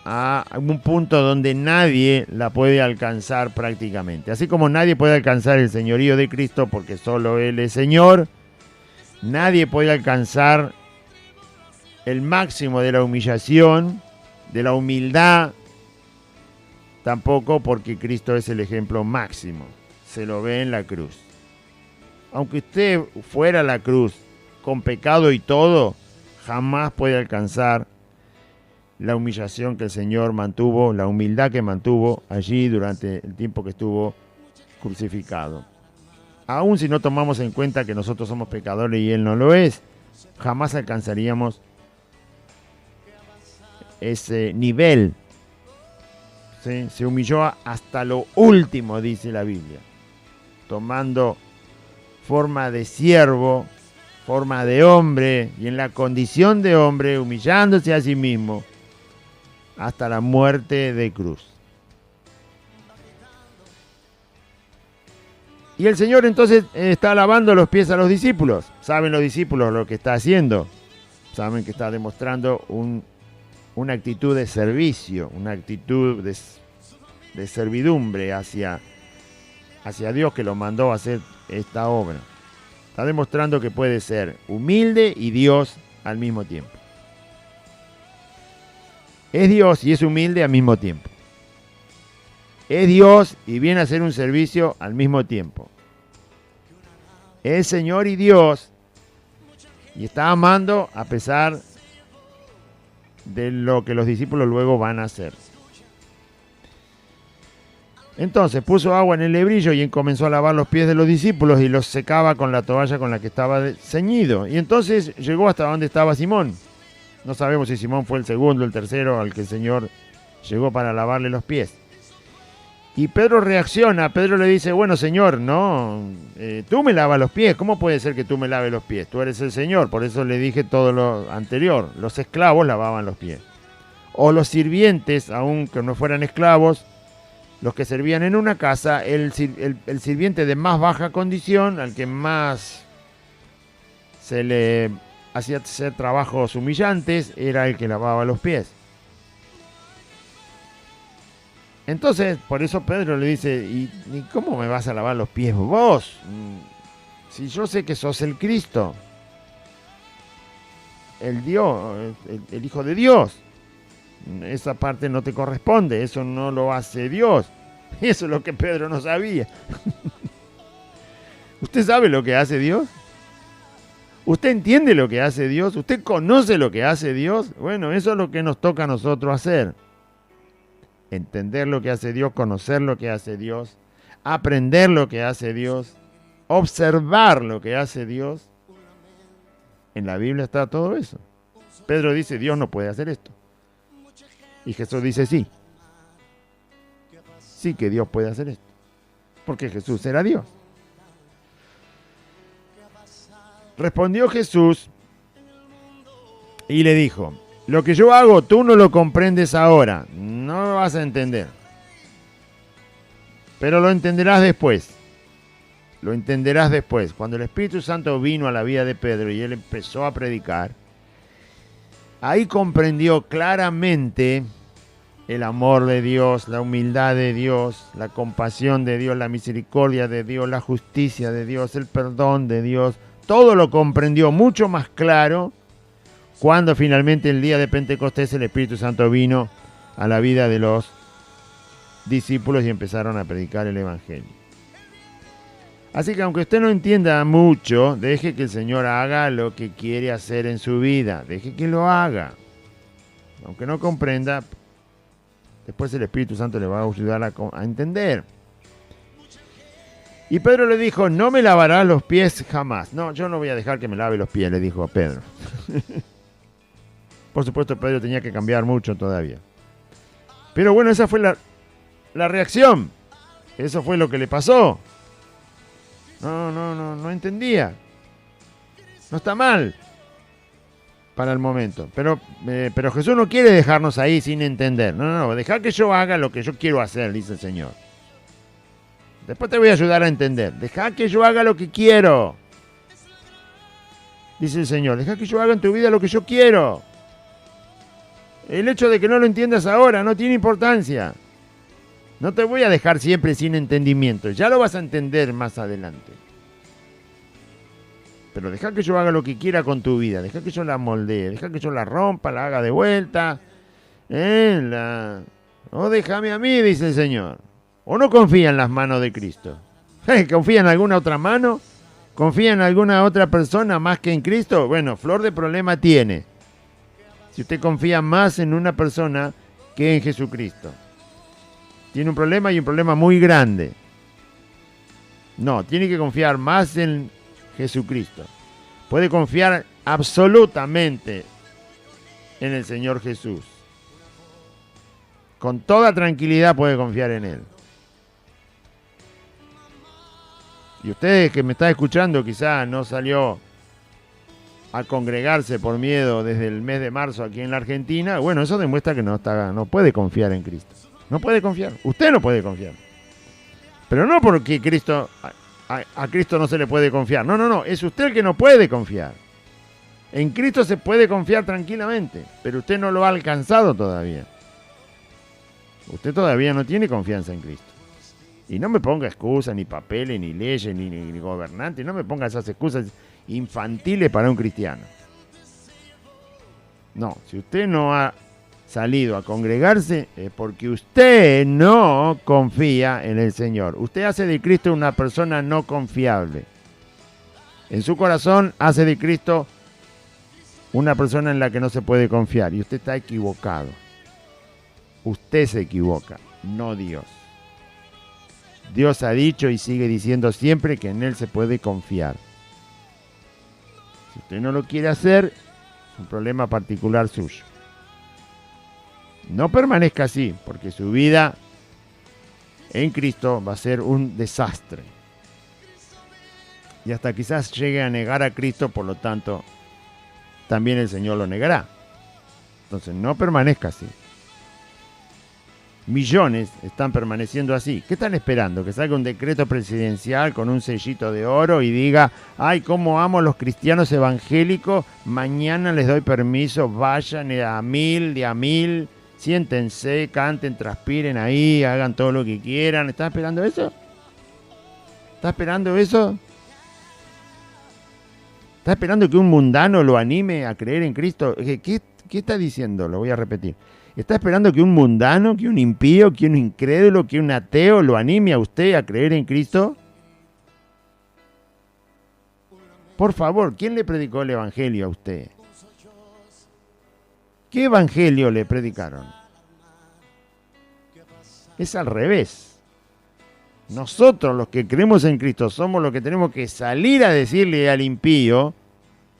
a un punto donde nadie la puede alcanzar prácticamente. Así como nadie puede alcanzar el señorío de Cristo porque solo Él es Señor, nadie puede alcanzar el máximo de la humillación, de la humildad, tampoco porque Cristo es el ejemplo máximo. Se lo ve en la cruz. Aunque usted fuera a la cruz con pecado y todo, jamás puede alcanzar la humillación que el Señor mantuvo, la humildad que mantuvo allí durante el tiempo que estuvo crucificado. Aún si no tomamos en cuenta que nosotros somos pecadores y Él no lo es, jamás alcanzaríamos ese nivel. ¿Sí? Se humilló hasta lo último, dice la Biblia, tomando forma de siervo, forma de hombre, y en la condición de hombre, humillándose a sí mismo, hasta la muerte de cruz. Y el Señor entonces está lavando los pies a los discípulos. ¿Saben los discípulos lo que está haciendo? Saben que está demostrando una actitud de servicio, una actitud de servidumbre hacia Dios que lo mandó a hacer esta obra. Está demostrando que puede ser humilde y Dios al mismo tiempo. Es Dios y es humilde al mismo tiempo. Es Dios y viene a hacer un servicio al mismo tiempo. Es Señor y Dios y está amando a pesar de lo que los discípulos luego van a hacer. Entonces puso agua en el lebrillo y comenzó a lavar los pies de los discípulos y los secaba con la toalla con la que estaba ceñido. Y entonces llegó hasta donde estaba Simón. No sabemos si Simón fue el segundo, el tercero al que el Señor llegó para lavarle los pies. Y Pedro reacciona. Pedro le dice, bueno, Señor, no, tú me lavas los pies. ¿Cómo puede ser que tú me laves los pies? Tú eres el Señor. Por eso le dije todo lo anterior. Los esclavos lavaban los pies. O los sirvientes, aunque no fueran esclavos, los que servían en una casa, el sirviente de más baja condición, al que más se le hacía hacer trabajos humillantes, era el que lavaba los pies. Entonces, por eso Pedro le dice, ¿y cómo me vas a lavar los pies vos? Si yo sé que sos el Cristo, el Dios, el Hijo de Dios. Esa parte no te corresponde, eso no lo hace Dios. Eso es lo que Pedro no sabía. ¿Usted sabe lo que hace Dios? ¿Usted entiende lo que hace Dios? ¿Usted conoce lo que hace Dios? Bueno, eso es lo que nos toca a nosotros hacer. Entender lo que hace Dios, conocer lo que hace Dios, aprender lo que hace Dios, observar lo que hace Dios. En la Biblia está todo eso. Pedro dice, Dios no puede hacer esto. Y Jesús dice, sí. Sí que Dios puede hacer esto. Porque Jesús era Dios. Respondió Jesús y le dijo, lo que yo hago tú no lo comprendes ahora, no lo vas a entender. Pero lo entenderás después. Lo entenderás después. Cuando el Espíritu Santo vino a la vida de Pedro y él empezó a predicar, ahí comprendió claramente el amor de Dios, la humildad de Dios, la compasión de Dios, la misericordia de Dios, la justicia de Dios, el perdón de Dios. Todo lo comprendió mucho más claro cuando finalmente el día de Pentecostés el Espíritu Santo vino a la vida de los discípulos y empezaron a predicar el Evangelio. Así que aunque usted no entienda mucho, deje que el Señor haga lo que quiere hacer en su vida. Deje que lo haga. Aunque no comprenda, después el Espíritu Santo le va a ayudar a entender. Y Pedro le dijo, no me lavarás los pies jamás. No, yo no voy a dejar que me lave los pies, le dijo a Pedro. Por supuesto, Pedro tenía que cambiar mucho todavía. Pero bueno, esa fue la reacción. Eso fue lo que le pasó. No entendía. No está mal para el momento. Pero Jesús no quiere dejarnos ahí sin entender. No, dejar que yo haga lo que yo quiero hacer, dice el Señor. Después te voy a ayudar a entender. Deja que yo haga lo que quiero, dice el Señor. Deja que yo haga en tu vida lo que yo quiero. El hecho de que no lo entiendas ahora no tiene importancia. No te voy a dejar siempre sin entendimiento. Ya lo vas a entender más adelante. Pero deja que yo haga lo que quiera con tu vida. Deja que yo la moldee. Deja que yo la rompa, la haga de vuelta. O déjame a mí, dice el Señor. ¿O no confía en las manos de Cristo? ¿Confía en alguna otra mano? ¿Confía en alguna otra persona más que en Cristo? Bueno, flor de problema tiene. Si usted confía más en una persona que en Jesucristo. Tiene un problema y un problema muy grande. No, tiene que confiar más en Jesucristo. Puede confiar absolutamente en el Señor Jesús. Con toda tranquilidad puede confiar en Él. Y usted que me está escuchando quizá no salió a congregarse por miedo desde el mes de marzo aquí en la Argentina. Bueno, eso demuestra que no puede confiar en Cristo. No puede confiar. Usted no puede confiar. Pero no porque a Cristo no se le puede confiar. No. Es usted el que no puede confiar. En Cristo se puede confiar tranquilamente. Pero usted no lo ha alcanzado todavía. Usted todavía no tiene confianza en Cristo. Y no me ponga excusas, ni papeles, ni leyes, ni gobernantes. No me ponga esas excusas infantiles para un cristiano. No, si usted no ha salido a congregarse es porque usted no confía en el Señor. Usted hace de Cristo una persona no confiable. En su corazón hace de Cristo una persona en la que no se puede confiar. Y usted está equivocado. Usted se equivoca, no Dios. Dios ha dicho y sigue diciendo siempre que en Él se puede confiar. Si usted no lo quiere hacer, es un problema particular suyo. No permanezca así, porque su vida en Cristo va a ser un desastre. Y hasta quizás llegue a negar a Cristo, por lo tanto, también el Señor lo negará. Entonces, no permanezca así. Millones están permaneciendo así. ¿Qué están esperando? Que salga un decreto presidencial con un sellito de oro y diga, ay, cómo amo a los cristianos evangélicos, mañana les doy permiso, vayan de a mil, siéntense, canten, transpiren ahí, hagan todo lo que quieran. ¿Está esperando eso? ¿Está esperando eso? ¿Está esperando que un mundano lo anime a creer en Cristo? ¿Qué está diciendo? Lo voy a repetir. ¿Está esperando que un mundano, que un impío, que un incrédulo, que un ateo lo anime a usted a creer en Cristo? Por favor, ¿quién le predicó el evangelio a usted? ¿Qué evangelio le predicaron? Es al revés. Nosotros los que creemos en Cristo somos los que tenemos que salir a decirle al impío,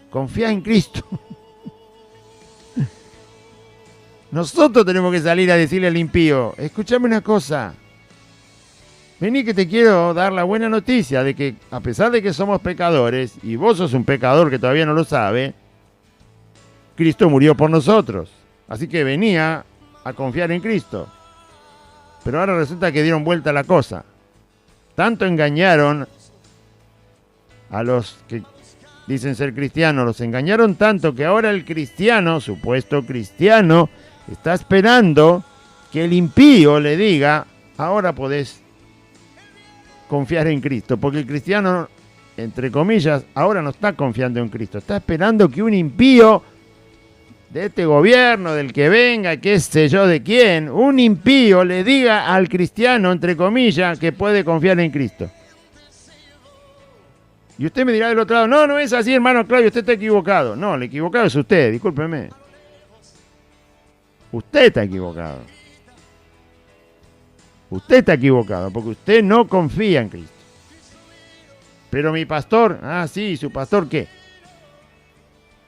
confía en Cristo. Nosotros tenemos que salir a decirle al impío, escúchame una cosa, vení que te quiero dar la buena noticia de que a pesar de que somos pecadores, y vos sos un pecador que todavía no lo sabe, Cristo murió por nosotros. Así que venía a confiar en Cristo. Pero ahora resulta que dieron vuelta la cosa. Tanto engañaron a los que dicen ser cristianos, los engañaron tanto que ahora el cristiano, supuesto cristiano, está esperando que el impío le diga, ahora podés confiar en Cristo, porque el cristiano, entre comillas, ahora no está confiando en Cristo, está esperando que un impío de este gobierno, del que venga, qué sé yo de quién, un impío le diga al cristiano, entre comillas, que puede confiar en Cristo. Y usted me dirá del otro lado, no, no es así, hermano Claudio, usted está equivocado. No, el equivocado es usted, discúlpeme. Usted está equivocado. Usted está equivocado, porque usted no confía en Cristo. Pero mi pastor, sí, ¿su pastor qué?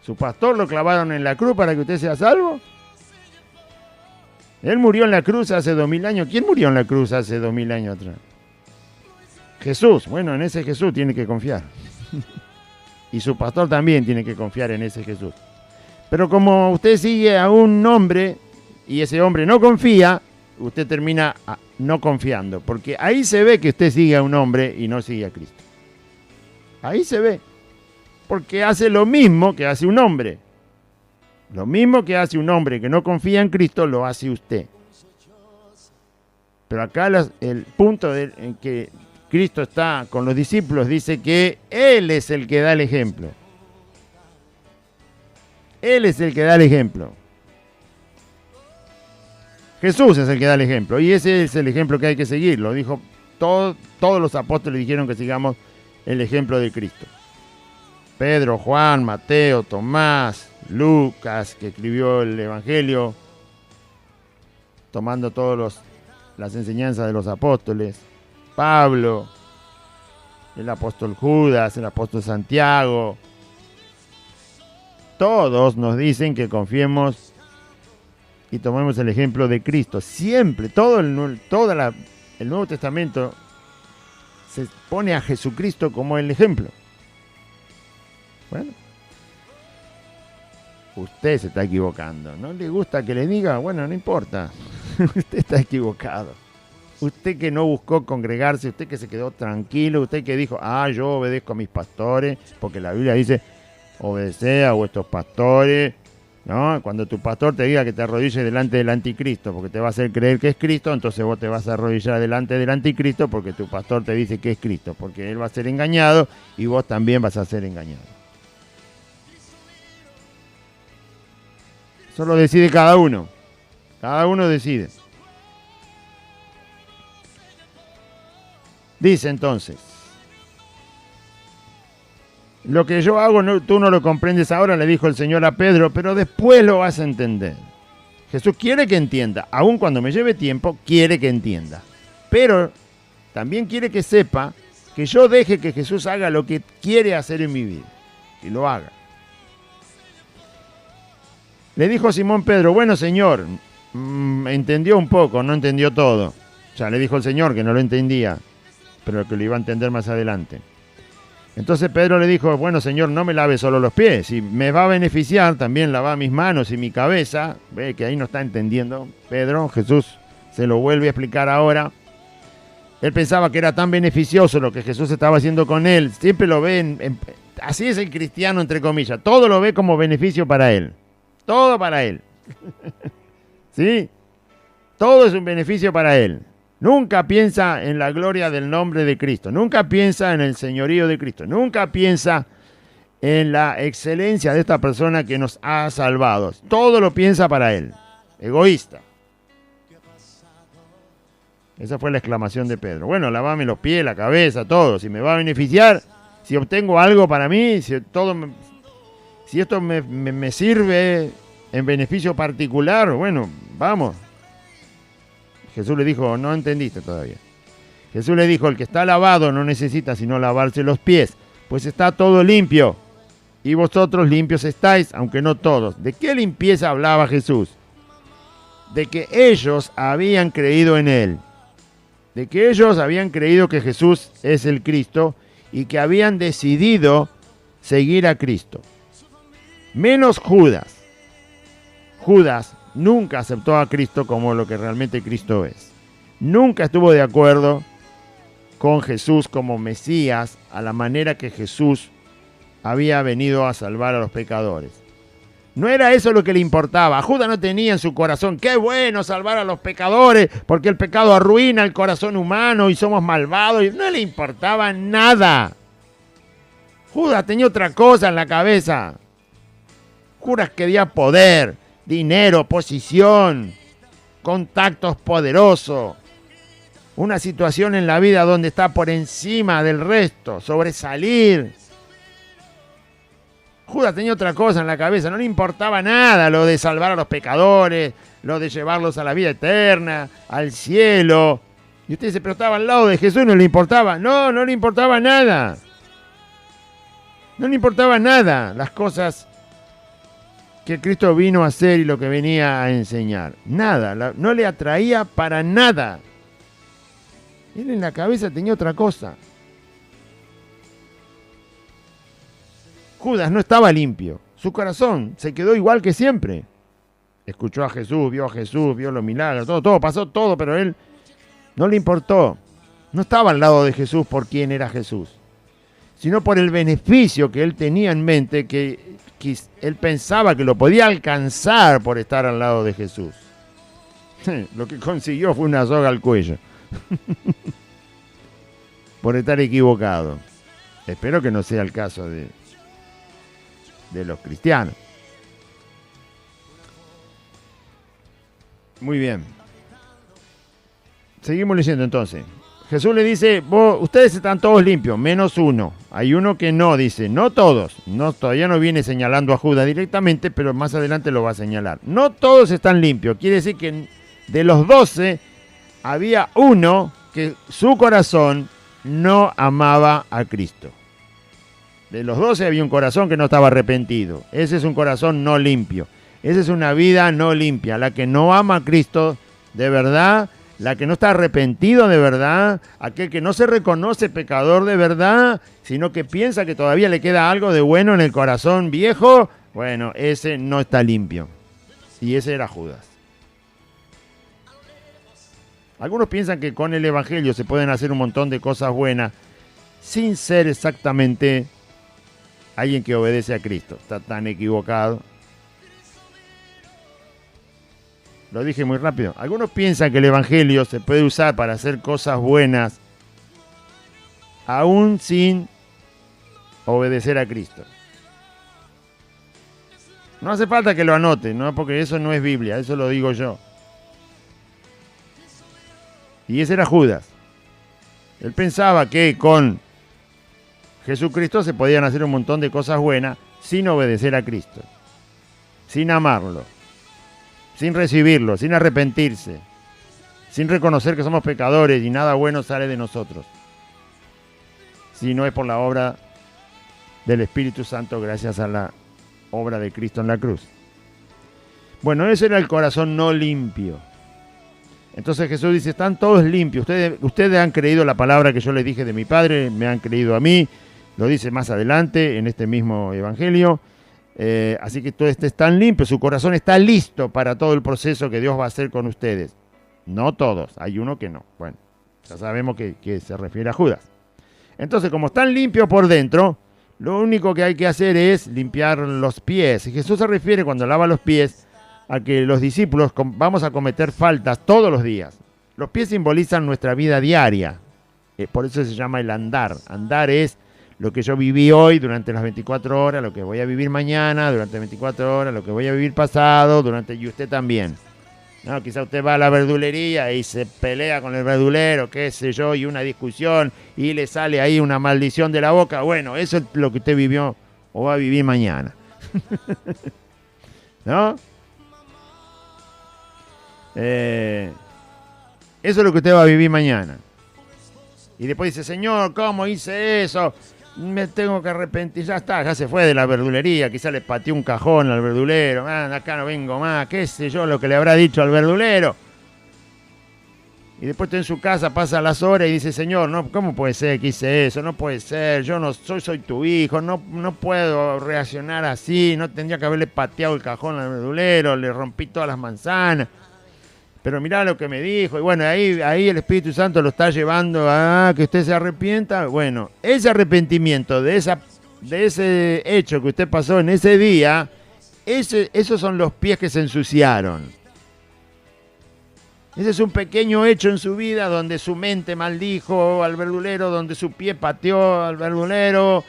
¿Su pastor lo clavaron en la cruz para que usted sea salvo? Él murió en la cruz hace 2000 años. ¿Quién murió en la cruz hace 2000 años atrás? Jesús. Bueno, en ese Jesús tiene que confiar. Y su pastor también tiene que confiar en ese Jesús. Pero como usted sigue a un hombre y ese hombre no confía, usted termina no confiando. Porque ahí se ve que usted sigue a un hombre y no sigue a Cristo. Ahí se ve. Porque hace lo mismo que hace un hombre. Lo mismo que hace un hombre que no confía en Cristo, lo hace usted. Pero acá el punto en que Cristo está con los discípulos dice que Él es el que da el ejemplo. Él es el que da el ejemplo. Jesús es el que da el ejemplo. Y ese es el ejemplo que hay que seguir. Lo dijo todos los apóstoles dijeron que sigamos el ejemplo de Cristo. Pedro, Juan, Mateo, Tomás, Lucas, que escribió el Evangelio, tomando todas las enseñanzas de los apóstoles, Pablo, el apóstol Judas, el apóstol Santiago, todos nos dicen que confiemos y tomemos el ejemplo de Cristo. Siempre, todo el Nuevo Testamento se pone a Jesucristo como el ejemplo. Bueno, usted se está equivocando. ¿No le gusta que le diga? Bueno, no importa. Usted está equivocado. Usted que no buscó congregarse, usted que se quedó tranquilo, usted que dijo, yo obedezco a mis pastores, porque la Biblia dice, obedece a vuestros pastores, ¿no? Cuando tu pastor te diga que te arrodilles delante del anticristo, porque te va a hacer creer que es Cristo, entonces vos te vas a arrodillar delante del anticristo, porque tu pastor te dice que es Cristo, porque él va a ser engañado y vos también vas a ser engañado. Eso lo decide cada uno. Cada uno decide. Dice entonces, lo que yo hago tú no lo comprendes ahora, le dijo el Señor a Pedro, pero después lo vas a entender. Jesús quiere que entienda, aun cuando me lleve tiempo, quiere que entienda. Pero también quiere que sepa que yo deje que Jesús haga lo que quiere hacer en mi vida. Y lo haga. Le dijo Simón Pedro, bueno Señor, entendió un poco, no entendió todo. Ya le dijo el Señor que no lo entendía, pero que lo iba a entender más adelante. Entonces Pedro le dijo, bueno Señor, no me lave solo los pies, si me va a beneficiar, también lava mis manos y mi cabeza. Ve que ahí no está entendiendo Pedro, Jesús se lo vuelve a explicar ahora. Él pensaba que era tan beneficioso lo que Jesús estaba haciendo con él, siempre lo ve, así es el cristiano entre comillas, todo lo ve como beneficio para él. Todo para él. ¿Sí? Todo es un beneficio para él. Nunca piensa en la gloria del nombre de Cristo. Nunca piensa en el señorío de Cristo. Nunca piensa en la excelencia de esta persona que nos ha salvado. Todo lo piensa para él. Egoísta. Esa fue la exclamación de Pedro. Bueno, lavame los pies, la cabeza, todo. Si me va a beneficiar, si obtengo algo para mí, si esto me sirve en beneficio particular, bueno, vamos. Jesús le dijo, no entendiste todavía. Jesús le dijo, el que está lavado no necesita sino lavarse los pies, pues está todo limpio. Y vosotros limpios estáis, aunque no todos. ¿De qué limpieza hablaba Jesús? De que ellos habían creído en Él. De que ellos habían creído que Jesús es el Cristo y que habían decidido seguir a Cristo. Menos Judas. Judas nunca aceptó a Cristo como lo que realmente Cristo es. Nunca estuvo de acuerdo con Jesús como Mesías a la manera que Jesús había venido a salvar a los pecadores. No era eso lo que le importaba. Judas no tenía en su corazón, qué bueno salvar a los pecadores, porque el pecado arruina el corazón humano y somos malvados. No le importaba nada. Judas tenía otra cosa en la cabeza. Judas quería poder, dinero, posición, contactos poderosos. Una situación en la vida donde está por encima del resto, sobresalir. Judas tenía otra cosa en la cabeza, no le importaba nada lo de salvar a los pecadores, lo de llevarlos a la vida eterna, al cielo. Y usted dice, pero estaba al lado de Jesús, no le importaba. No, no le importaba nada. No le importaba nada las cosas que Cristo vino a hacer y lo que venía a enseñar. Nada, no le atraía para nada. Él en la cabeza tenía otra cosa. Judas no estaba limpio. Su corazón se quedó igual que siempre. Escuchó a Jesús, vio los milagros, todo, pasó todo, pero él no le importó. No estaba al lado de Jesús por quién era Jesús, sino por el beneficio que él tenía en mente, que él pensaba que lo podía alcanzar por estar al lado de Jesús. Lo que consiguió fue una soga al cuello. Por estar equivocado. Espero que no sea el caso de los cristianos. Muy bien. Seguimos leyendo entonces. Jesús le dice, ustedes están todos limpios, menos uno. Hay uno que no, dice, no todos. No, todavía no viene señalando a Judas directamente, pero más adelante lo va a señalar. No todos están limpios. Quiere decir que de los 12 había uno que su corazón no amaba a Cristo. De los 12 había un corazón que no estaba arrepentido. Ese es un corazón no limpio. Esa es una vida no limpia. La que no ama a Cristo de verdad, la que no está arrepentido de verdad, aquel que no se reconoce pecador de verdad, sino que piensa que todavía le queda algo de bueno en el corazón viejo, bueno, ese no está limpio. Y ese era Judas. Algunos piensan que con el Evangelio se pueden hacer un montón de cosas buenas sin ser exactamente alguien que obedece a Cristo. Está tan equivocado. Lo dije muy rápido. Algunos piensan que el Evangelio se puede usar para hacer cosas buenas aún sin obedecer a Cristo. No hace falta que lo anote, ¿no? Porque eso no es Biblia, eso lo digo yo. Y ese era Judas. Él pensaba que con Jesucristo se podían hacer un montón de cosas buenas sin obedecer a Cristo, sin amarlo, sin recibirlo, sin arrepentirse, sin reconocer que somos pecadores y nada bueno sale de nosotros, si no es por la obra del Espíritu Santo gracias a la obra de Cristo en la cruz. Bueno, ese era el corazón no limpio. Entonces Jesús dice, están todos limpios. Ustedes han creído la palabra que yo les dije de mi Padre, me han creído a mí. Lo dice más adelante en este mismo Evangelio. Así que todos están limpios, su corazón está listo para todo el proceso que Dios va a hacer con ustedes. No todos, hay uno que no. Bueno, ya sabemos que se refiere a Judas. Entonces, como están limpios por dentro, lo único que hay que hacer es limpiar los pies. Y Jesús se refiere cuando lava los pies a que los discípulos vamos a cometer faltas todos los días. Los pies simbolizan nuestra vida diaria. Por eso se llama el andar. Andar es lo que yo viví hoy durante las 24 horas, lo que voy a vivir mañana durante 24 horas, lo que voy a vivir pasado y usted también. No, quizá usted va a la verdulería y se pelea con el verdulero, qué sé yo, y una discusión y le sale ahí una maldición de la boca. Bueno, eso es lo que usted vivió o va a vivir mañana. ¿No? Eso es lo que usted va a vivir mañana. Y después dice, Señor, ¿cómo hice eso? Me tengo que arrepentir. Ya está, ya se fue de la verdulería. Quizá le pateó un cajón al verdulero. Acá no vengo más. Qué sé yo lo que le habrá dicho al verdulero. Y después está en su casa, pasa las horas y dice, Señor, no, ¿cómo puede ser que hice eso? No puede ser, yo no soy tu hijo, no puedo reaccionar así, no tendría que haberle pateado el cajón al verdulero, le rompí todas las manzanas. Pero mirá lo que me dijo. Y bueno, ahí el Espíritu Santo lo está llevando a que usted se arrepienta. Bueno, ese arrepentimiento de ese hecho que usted pasó en ese día, esos son los pies que se ensuciaron. Ese es un pequeño hecho en su vida donde su mente maldijo al verdulero, donde su pie pateó al verdulero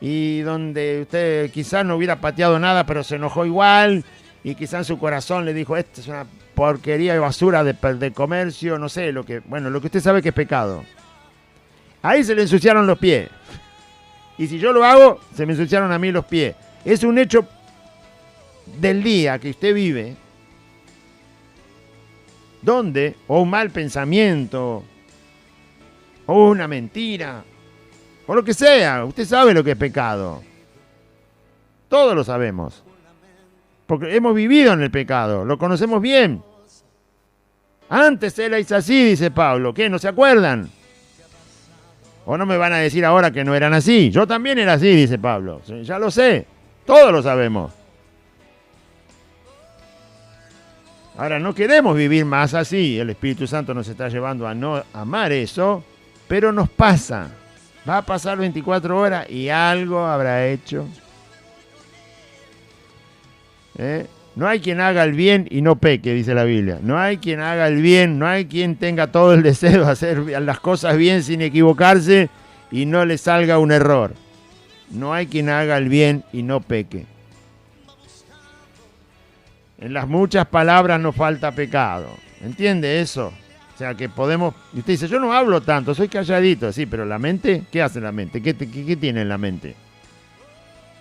y donde usted quizás no hubiera pateado nada, pero se enojó igual y quizás en su corazón le dijo, esta es una porquería y basura de comercio, no sé, lo que usted sabe que es pecado. Ahí se le ensuciaron los pies. Y si yo lo hago, se me ensuciaron a mí los pies. Es un hecho del día que usted vive, donde, o un mal pensamiento, o una mentira, o lo que sea, usted sabe lo que es pecado. Todos lo sabemos. Porque hemos vivido en el pecado, lo conocemos bien. Antes erais así, dice Pablo. ¿Qué? ¿No se acuerdan? ¿O no me van a decir ahora que no eran así? Yo también era así, dice Pablo. Ya lo sé, todos lo sabemos. Ahora, no queremos vivir más así. El Espíritu Santo nos está llevando a no amar eso, pero nos pasa. Va a pasar 24 horas y algo habrá hecho. No hay quien haga el bien y no peque, dice la Biblia. No hay quien haga el bien, no hay quien tenga todo el deseo de hacer las cosas bien sin equivocarse y no le salga un error. No hay quien haga el bien y no peque. En las muchas palabras nos falta pecado. ¿Entiende eso? O sea que podemos... Y usted dice, yo no hablo tanto, soy calladito. Sí, pero la mente, ¿qué hace la mente? ¿Qué tiene en la mente?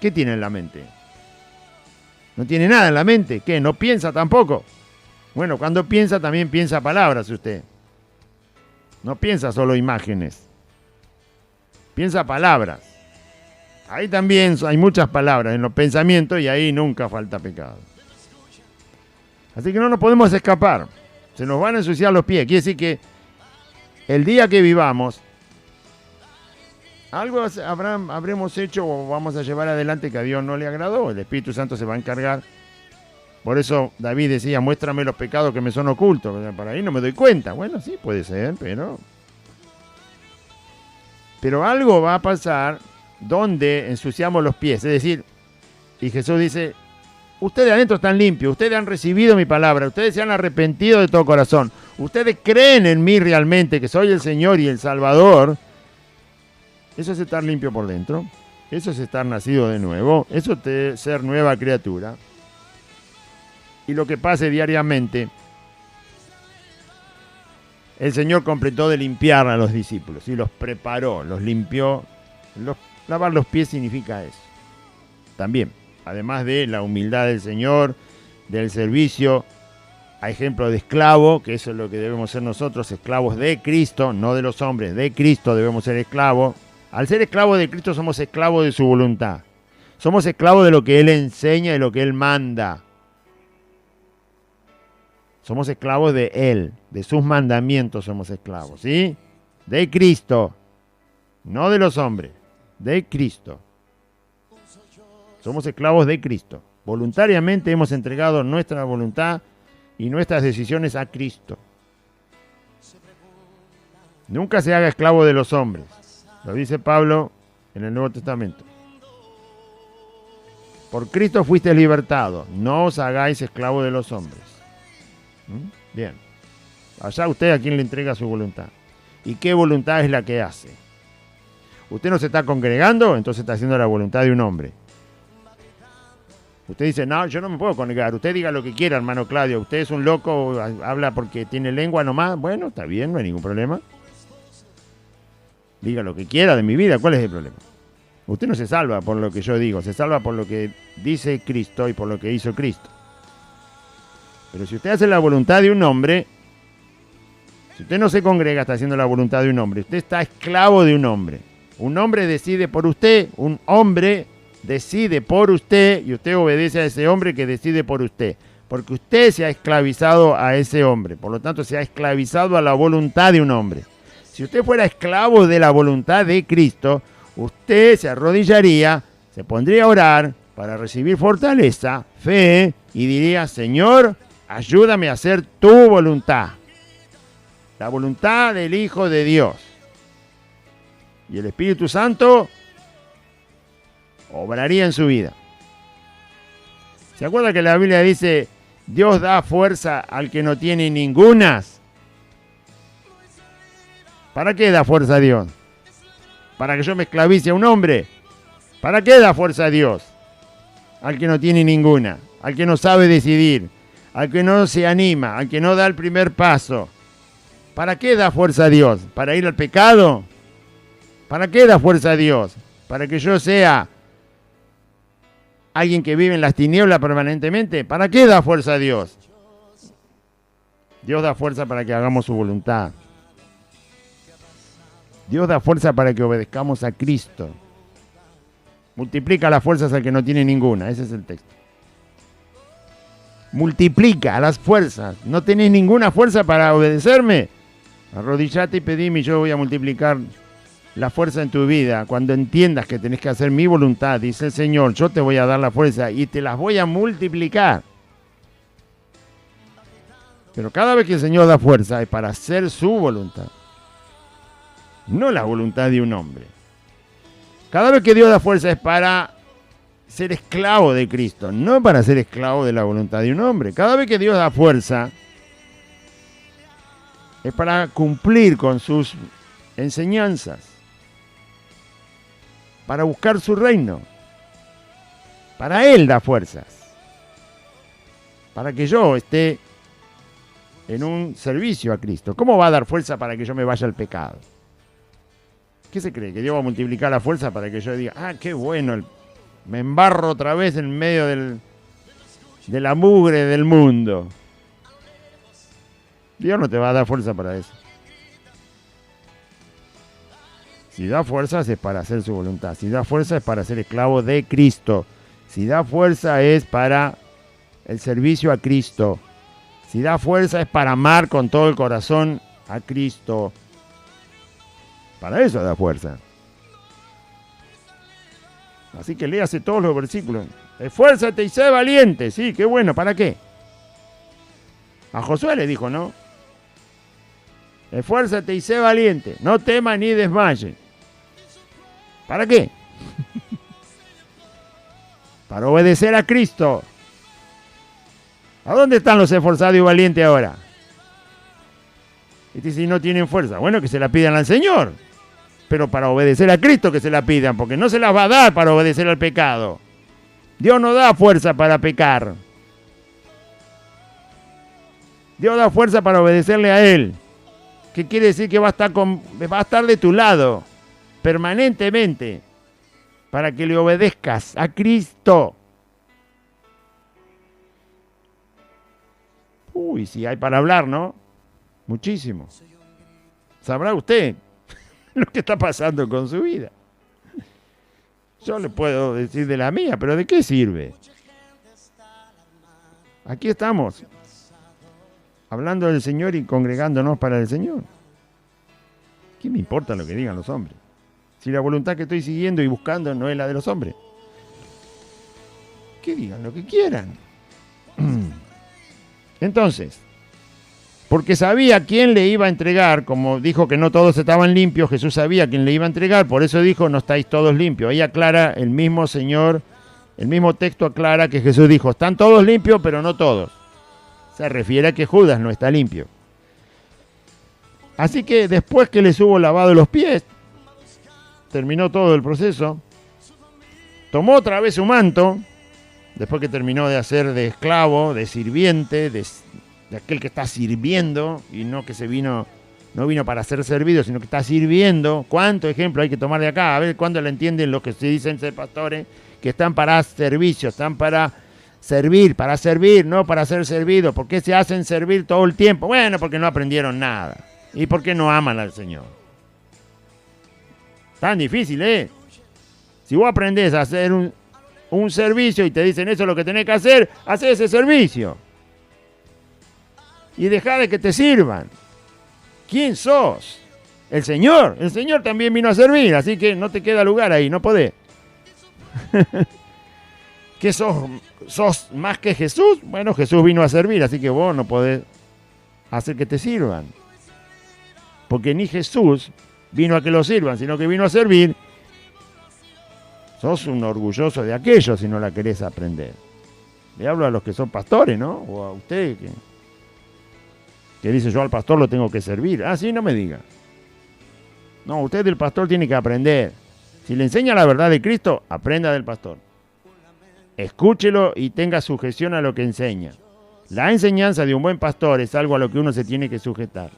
¿Qué tiene en la mente? ¿No tiene nada en la mente? ¿Qué? ¿No piensa tampoco? Bueno, cuando piensa también piensa palabras usted. No piensa solo imágenes. Piensa palabras. Ahí también hay muchas palabras en los pensamientos y ahí nunca falta pecado. Así que no nos podemos escapar. Se nos van a ensuciar los pies. Quiere decir que el día que vivamos, algo habremos hecho o vamos a llevar adelante que a Dios no le agradó. El Espíritu Santo se va a encargar. Por eso David decía, muéstrame los pecados que me son ocultos. Por ahí no me doy cuenta. Bueno, sí, puede ser, pero algo va a pasar donde ensuciamos los pies. Es decir, y Jesús dice, ustedes adentro están limpios, ustedes han recibido mi palabra, ustedes se han arrepentido de todo corazón, ustedes creen en mí realmente, que soy el Señor y el Salvador. Eso es estar limpio por dentro, eso es estar nacido de nuevo, eso es ser nueva criatura. Y lo que pase diariamente, el Señor completó de limpiar a los discípulos y los preparó, los limpió. Lavar los pies significa eso. También, además de la humildad del Señor, del servicio, a ejemplo de esclavo, que eso es lo que debemos ser nosotros, esclavos de Cristo, no de los hombres, de Cristo debemos ser esclavos. Al ser esclavos de Cristo somos esclavos de su voluntad. Somos esclavos de lo que Él enseña y lo que Él manda. Somos esclavos de Él, de sus mandamientos somos esclavos, ¿sí? De Cristo, no de los hombres, de Cristo. Somos esclavos de Cristo. Voluntariamente hemos entregado nuestra voluntad y nuestras decisiones a Cristo. Nunca se haga esclavo de los hombres. Lo dice Pablo en el Nuevo Testamento. Por Cristo fuiste libertados. No os hagáis esclavos de los hombres. Bien. Allá usted a quien le entrega su voluntad. ¿Y qué voluntad es la que hace? Usted no se está congregando, entonces está haciendo la voluntad de un hombre. Usted dice, no, yo no me puedo congregar. Usted diga lo que quiera, hermano Claudio. Usted es un loco, habla porque tiene lengua nomás. Bueno, está bien, no hay ningún problema. Diga lo que quiera de mi vida, ¿cuál es el problema? Usted no se salva por lo que yo digo, se salva por lo que dice Cristo y por lo que hizo Cristo. Pero si usted hace la voluntad de un hombre, si usted no se congrega, está haciendo la voluntad de un hombre. Usted está esclavo de un hombre. Un hombre decide por usted, un hombre decide por usted y usted obedece a ese hombre que decide por usted. porque usted se ha esclavizado a ese hombre, por lo tanto se ha esclavizado a la voluntad de un hombre. Si usted fuera esclavo de la voluntad de Cristo, usted se arrodillaría, se pondría a orar para recibir fortaleza, fe, y diría, Señor, ayúdame a hacer tu voluntad, la voluntad del Hijo de Dios. Y el Espíritu Santo obraría en su vida. ¿Se acuerda que la Biblia dice, Dios da fuerza al que no tiene ningunas? ¿Para qué da fuerza a Dios? ¿Para que yo me esclavice a un hombre? ¿Para qué da fuerza a Dios? Al que no tiene ninguna, al que no sabe decidir, al que no se anima, al que no da el primer paso. ¿Para qué da fuerza a Dios? ¿Para ir al pecado? ¿Para qué da fuerza a Dios? ¿Para que yo sea alguien que vive en las tinieblas permanentemente? ¿Para qué da fuerza a Dios? Dios da fuerza para que hagamos su voluntad. Dios da fuerza para que obedezcamos a Cristo. Multiplica las fuerzas al que no tiene ninguna. Ese es el texto. Multiplica las fuerzas. ¿No tenés ninguna fuerza para obedecerme? Arrodillate y pedime y yo voy a multiplicar la fuerza en tu vida. Cuando entiendas que tenés que hacer mi voluntad, dice el Señor, yo te voy a dar la fuerza y te las voy a multiplicar. Pero cada vez que el Señor da fuerza es para hacer su voluntad, no la voluntad de un hombre. Cada vez que Dios da fuerza es para ser esclavo de Cristo, no para ser esclavo de la voluntad de un hombre. Cada vez que Dios da fuerza es para cumplir con sus enseñanzas, para buscar su reino. Para Él da fuerzas, para que yo esté en un servicio a Cristo. ¿Cómo va a dar fuerza para que yo me vaya al pecado? ¿Qué se cree? ¿Que Dios va a multiplicar la fuerza para que yo diga, ah, qué bueno, me embarro otra vez en medio de la mugre del mundo? Dios no te va a dar fuerza para eso. Si da fuerzas es para hacer su voluntad. Si da fuerza es para ser esclavo de Cristo. Si da fuerza es para el servicio a Cristo. Si da fuerza es para amar con todo el corazón a Cristo. Para eso da fuerza. Así que léase todos los versículos. Esfuérzate y sé valiente. Sí, qué bueno. ¿Para qué? A Josué le dijo, ¿no? Esfuérzate y sé valiente. No temas ni desmayes. ¿Para qué? Para obedecer a Cristo. ¿A dónde están los esforzados y valientes ahora? Y si no tienen fuerza, bueno, que se la pidan al Señor. Pero para obedecer a Cristo que se la pidan, porque no se las va a dar para obedecer al pecado. Dios no da fuerza para pecar. Dios da fuerza para obedecerle a Él. ¿Qué quiere decir? Que va a estar de tu lado permanentemente para que le obedezcas a Cristo. Uy, sí hay para hablar, ¿no? Muchísimo. Sabrá usted lo que está pasando con su vida. Yo le puedo decir de la mía, pero ¿de qué sirve? Aquí estamos, hablando del Señor y congregándonos para el Señor. ¿Qué me importa lo que digan los hombres? Si la voluntad que estoy siguiendo y buscando no es la de los hombres. Que digan lo que quieran. Entonces, porque sabía quién le iba a entregar, como dijo que no todos estaban limpios, Jesús sabía quién le iba a entregar, por eso dijo, no estáis todos limpios. Ahí aclara el mismo Señor, el mismo texto aclara que Jesús dijo, están todos limpios, pero no todos. Se refiere a que Judas no está limpio. Así que después que les hubo lavado los pies, terminó todo el proceso, tomó otra vez su manto, después que terminó de hacer de esclavo, de sirviente, de aquel que está sirviendo, y no que no vino para ser servido, sino que está sirviendo. ¿Cuánto ejemplo hay que tomar de acá? A ver cuándo le entienden los que se dicen ser pastores, que están para servicio, están para servir, no para ser servidos. ¿Por qué se hacen servir todo el tiempo? Bueno, porque no aprendieron nada. ¿Y por qué no aman al Señor? Tan difícil, ¿eh? Si vos aprendés a hacer un servicio y te dicen eso es lo que tenés que hacer, hacé ese servicio. y dejá de que te sirvan. ¿Quién sos? El Señor. El Señor también vino a servir, así que no te queda lugar ahí, no podés. ¿Qué sos? ¿Sos más que Jesús? Bueno, Jesús vino a servir, así que vos no podés hacer que te sirvan. Porque ni Jesús vino a que lo sirvan, sino que vino a servir. Sos un orgulloso de aquello si no la querés aprender. Le hablo a los que son pastores, ¿no? O a usted que dice yo al pastor lo tengo que servir. Ah, sí, no me diga. No, usted del pastor tiene que aprender. Si le enseña la verdad de Cristo, aprenda del pastor. Escúchelo y tenga sujeción a lo que enseña. La enseñanza de un buen pastor es algo a lo que uno se tiene que sujetar.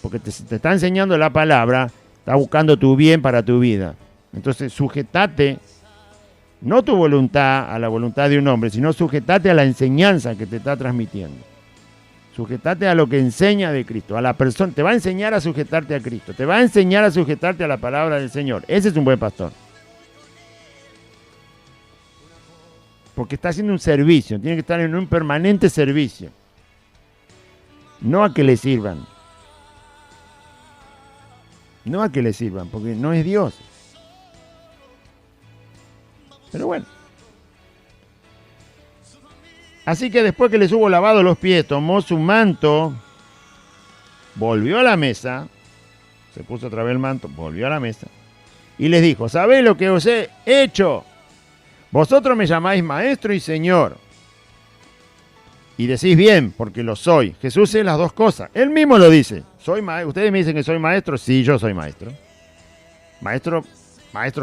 Porque te está enseñando la palabra, está buscando tu bien para tu vida. Entonces, sujetate, no tu voluntad a la voluntad de un hombre, sino sujetate a la enseñanza que te está transmitiendo. Sujetate a lo que enseña de Cristo, a la persona. Te va a enseñar a sujetarte a Cristo, te va a enseñar a sujetarte a la palabra del Señor. Ese es un buen pastor. Porque está haciendo un servicio, tiene que estar en un permanente servicio. No a que le sirvan. No a que le sirvan, porque no es Dios. Pero bueno. Así que después que les hubo lavado los pies, tomó su manto, volvió a la mesa, se puso otra vez el manto, volvió a la mesa, y les dijo, ¿sabéis lo que os he hecho? Vosotros me llamáis maestro y señor, y decís bien, porque lo soy. Jesús es las dos cosas, él mismo lo dice. Ustedes me dicen que soy maestro, sí, yo soy maestro. Maestro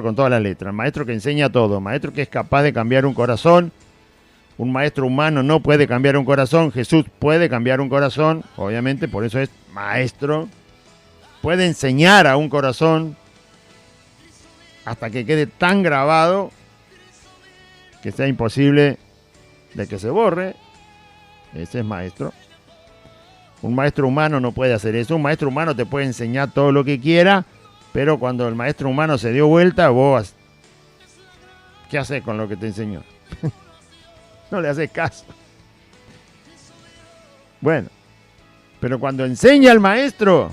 con todas las letras, maestro que enseña todo, maestro que es capaz de cambiar un corazón. Un maestro humano no puede cambiar un corazón, Jesús puede cambiar un corazón, obviamente, por eso es maestro. Puede enseñar a un corazón hasta que quede tan grabado que sea imposible de que se borre. Ese es maestro. Un maestro humano no puede hacer eso. Un maestro humano te puede enseñar todo lo que quiera, pero cuando el maestro humano se dio vuelta, vos, ¿qué haces con lo que te enseñó? No le haces caso. Bueno, pero cuando enseña al maestro,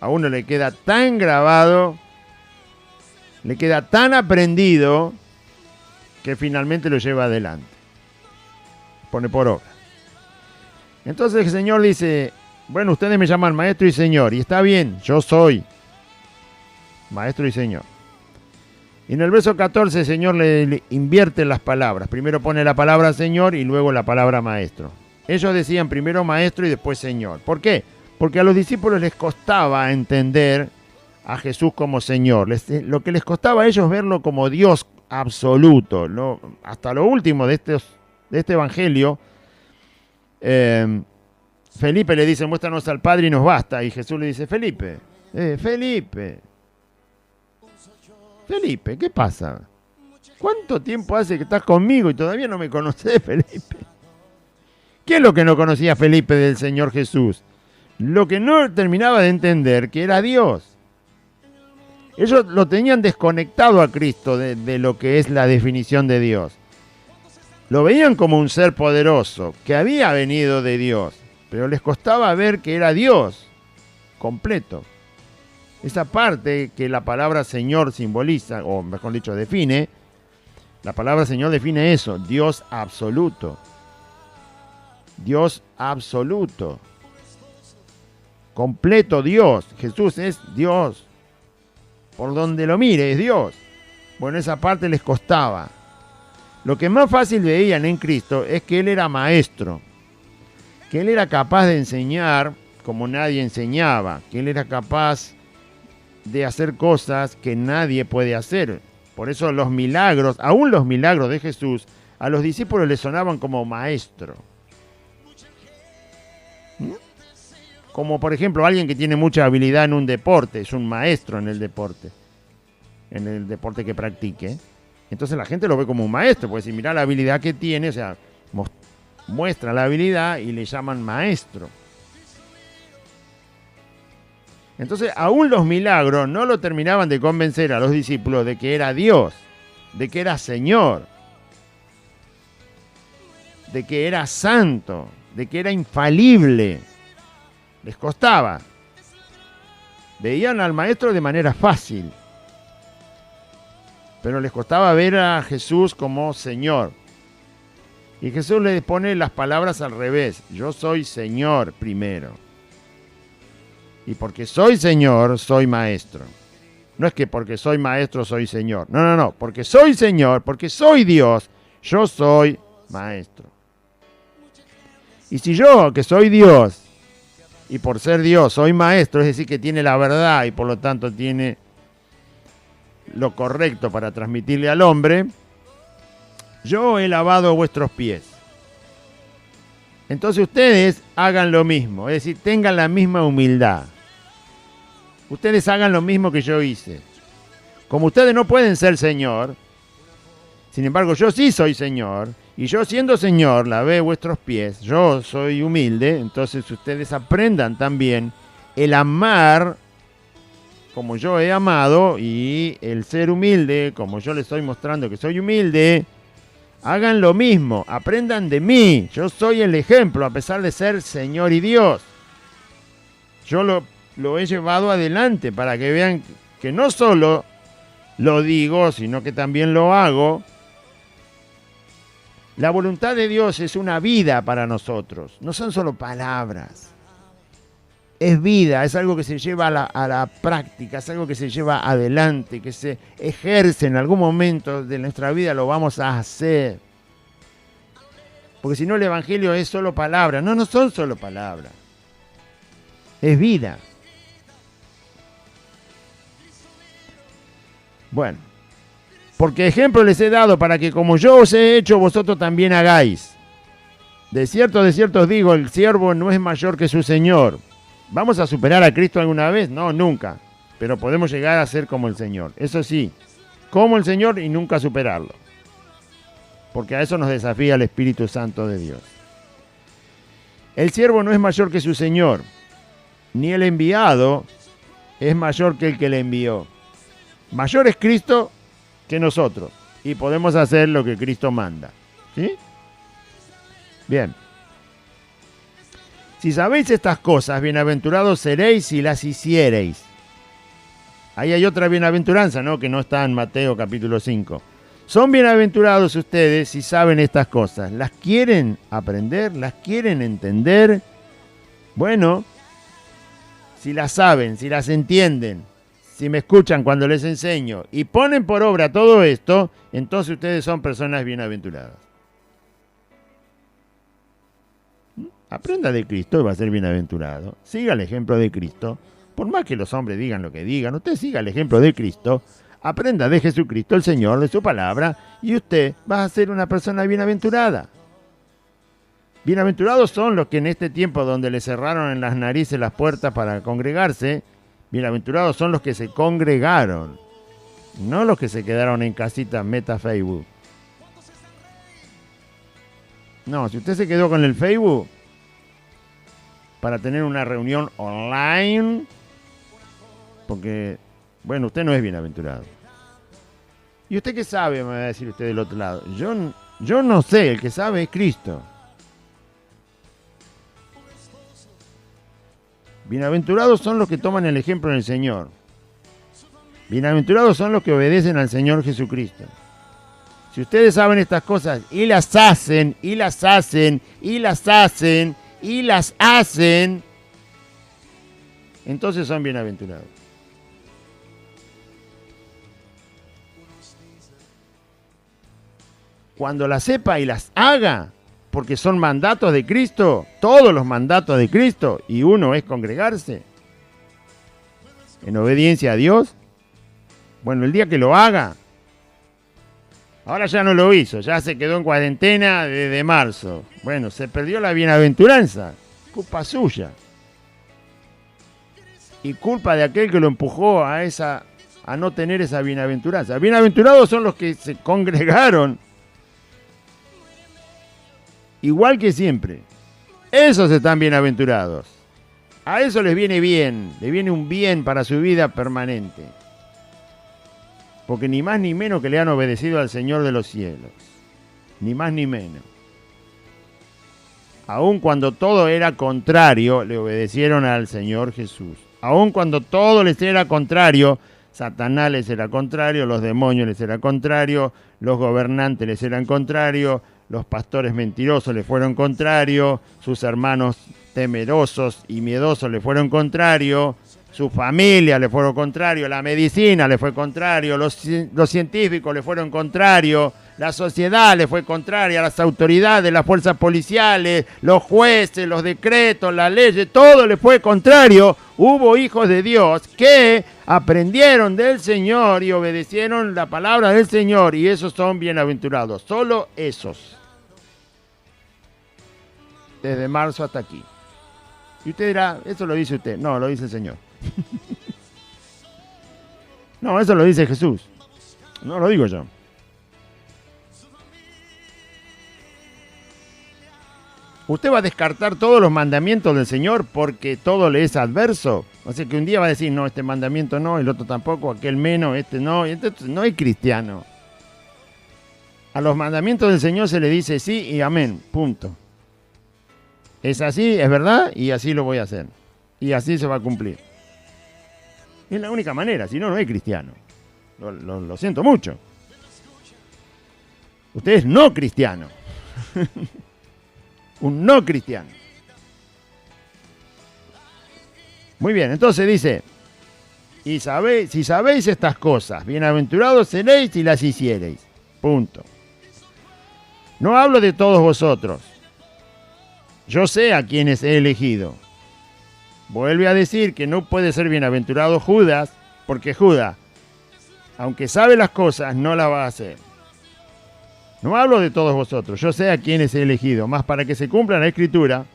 a uno le queda tan grabado, le queda tan aprendido, que finalmente lo lleva adelante. Pone por obra. Entonces el Señor dice, bueno, ustedes me llaman maestro y señor, y está bien, yo soy maestro y señor. Y en el verso 14 el Señor le invierte las palabras. Primero pone la palabra Señor y luego la palabra maestro. Ellos decían primero maestro y después Señor. ¿Por qué? Porque a los discípulos les costaba entender a Jesús como Señor. Lo que les costaba a ellos verlo como Dios absoluto. Hasta lo último de este evangelio, Felipe le dice, muéstranos al Padre y nos basta. Y Jesús le dice, Felipe, ¿qué pasa? ¿Cuánto tiempo hace que estás conmigo y todavía no me conoces, Felipe? ¿Qué es lo que no conocía Felipe del Señor Jesús? Lo que no terminaba de entender, que era Dios. Ellos lo tenían desconectado a Cristo de lo que es la definición de Dios. Lo veían como un ser poderoso, que había venido de Dios, pero les costaba ver que era Dios, completo. Esa parte que la palabra Señor simboliza, o mejor dicho, define, la palabra Señor define eso, Dios absoluto. Dios absoluto. Completo Dios. Jesús es Dios. Por donde lo mire es Dios. Bueno, esa parte les costaba. Lo que más fácil veían en Cristo es que Él era maestro. Que Él era capaz de enseñar como nadie enseñaba. Que Él era capaz de hacer cosas que nadie puede hacer. Por eso los milagros, aún los milagros de Jesús, a los discípulos les sonaban como maestro. Como por ejemplo alguien que tiene mucha habilidad en un deporte, es un maestro en el deporte que practique. Entonces la gente lo ve como un maestro, porque si mira la habilidad que tiene, o sea, muestra la habilidad y le llaman maestro. Entonces, aún los milagros no lo terminaban de convencer a los discípulos de que era Dios, de que era Señor, de que era santo, de que era infalible. Les costaba. Veían al maestro de manera fácil, pero les costaba ver a Jesús como Señor. Y Jesús les pone las palabras al revés. Yo soy Señor primero. Y porque soy Señor, soy maestro. No es que porque soy maestro, soy Señor. No, no, no. Porque soy Señor, porque soy Dios, yo soy maestro. Y si yo, que soy Dios, y por ser Dios soy maestro, es decir, que tiene la verdad y por lo tanto tiene lo correcto para transmitirle al hombre, yo he lavado vuestros pies. Entonces ustedes hagan lo mismo, es decir, tengan la misma humildad. Ustedes hagan lo mismo que yo hice. Como ustedes no pueden ser Señor, sin embargo yo sí soy Señor, y yo siendo Señor lavé vuestros pies, yo soy humilde, entonces ustedes aprendan también el amar como yo he amado y el ser humilde, como yo les estoy mostrando que soy humilde. Hagan lo mismo, aprendan de mí, yo soy el ejemplo a pesar de ser Señor y Dios. Yo lo he llevado adelante para que vean que no solo lo digo, sino que también lo hago. La voluntad de Dios es una vida para nosotros, no son solo palabras. Es vida, es algo que se lleva a la práctica, es algo que se lleva adelante, que se ejerce en algún momento de nuestra vida, lo vamos a hacer. Porque si no el Evangelio es solo palabras, no son solo palabras, es vida. Bueno, porque ejemplo les he dado para que como yo os he hecho, vosotros también hagáis. De cierto os digo, el siervo no es mayor que su Señor. ¿Vamos a superar a Cristo alguna vez? No, nunca. Pero podemos llegar a ser como el Señor. Eso sí, como el Señor y nunca superarlo. Porque a eso nos desafía el Espíritu Santo de Dios. El siervo no es mayor que su Señor, ni el enviado es mayor que el que le envió. Mayor es Cristo que nosotros, y podemos hacer lo que Cristo manda. ¿Sí? Bien. Si sabéis estas cosas, bienaventurados seréis si las hiciereis. Ahí hay otra bienaventuranza, ¿no? Que no está en Mateo capítulo 5. Son bienaventurados ustedes si saben estas cosas. ¿Las quieren aprender? ¿Las quieren entender? Bueno, si las saben, si las entienden, si me escuchan cuando les enseño y ponen por obra todo esto, entonces ustedes son personas bienaventuradas. Aprenda de Cristo y va a ser bienaventurado. Siga el ejemplo de Cristo. Por más que los hombres digan lo que digan, usted siga el ejemplo de Cristo. Aprenda de Jesucristo, el Señor, de su palabra, y usted va a ser una persona bienaventurada. Bienaventurados son los que en este tiempo donde le cerraron en las narices las puertas para congregarse, bienaventurados son los que se congregaron, no los que se quedaron en casita meta Facebook. No, si usted se quedó con el Facebook para tener una reunión online, porque, bueno, usted no es bienaventurado. ¿Y usted qué sabe? Me va a decir usted del otro lado. Yo no sé, el que sabe es Cristo. Bienaventurados son los que toman el ejemplo del Señor. Bienaventurados son los que obedecen al Señor Jesucristo. Si ustedes saben estas cosas y las hacen, y las hacen, y las hacen, y las hacen, entonces son bienaventurados. Cuando las sepa y las haga, porque son mandatos de Cristo, todos los mandatos de Cristo, y uno es congregarse en obediencia a Dios. Bueno, el día que lo haga, ahora ya no lo hizo, ya se quedó en cuarentena desde marzo. Bueno, se perdió la bienaventuranza, culpa suya. Y culpa de aquel que lo empujó a no tener esa bienaventuranza. Bienaventurados son los que se congregaron, igual que siempre. Esos están bienaventurados. A eso les viene bien, les viene un bien para su vida permanente. Porque ni más ni menos que le han obedecido al Señor de los cielos. Ni más ni menos. Aun cuando todo era contrario, le obedecieron al Señor Jesús. Aun cuando todo les era contrario, Satanás les era contrario, los demonios les era contrario, los gobernantes les eran contrarios, los pastores mentirosos les fueron contrarios, sus hermanos temerosos y miedosos le fueron contrarios, su familia le fueron contrarios, la medicina le fue contrario, los científicos le fueron contrarios, la sociedad le fue contraria, las autoridades, las fuerzas policiales, los jueces, los decretos, las leyes, todo le fue contrario. Hubo hijos de Dios que aprendieron del Señor y obedecieron la palabra del Señor, y esos son bienaventurados, solo esos. Desde marzo hasta aquí. Y usted dirá, eso lo dice usted. No, lo dice el Señor. No, eso lo dice Jesús. No lo digo yo. Usted va a descartar todos los mandamientos del Señor porque todo le es adverso. O sea que un día va a decir, no, este mandamiento no, el otro tampoco, aquel menos, este no. Y entonces no es cristiano. A los mandamientos del Señor se le dice sí y amén, punto. Es así, es verdad, y así lo voy a hacer. Y así se va a cumplir. Es la única manera, si no, no es cristiano. Lo siento mucho. Usted es no cristiano. Un no cristiano. Muy bien, entonces dice, y si sabéis estas cosas, bienaventurados seréis si las hiciereis. Punto. No hablo de todos vosotros. Yo sé a quienes he elegido. Vuelve a decir que no puede ser bienaventurado Judas, porque Judas, aunque sabe las cosas, no las va a hacer. No hablo de todos vosotros, yo sé a quienes he elegido, más para que se cumpla la Escritura.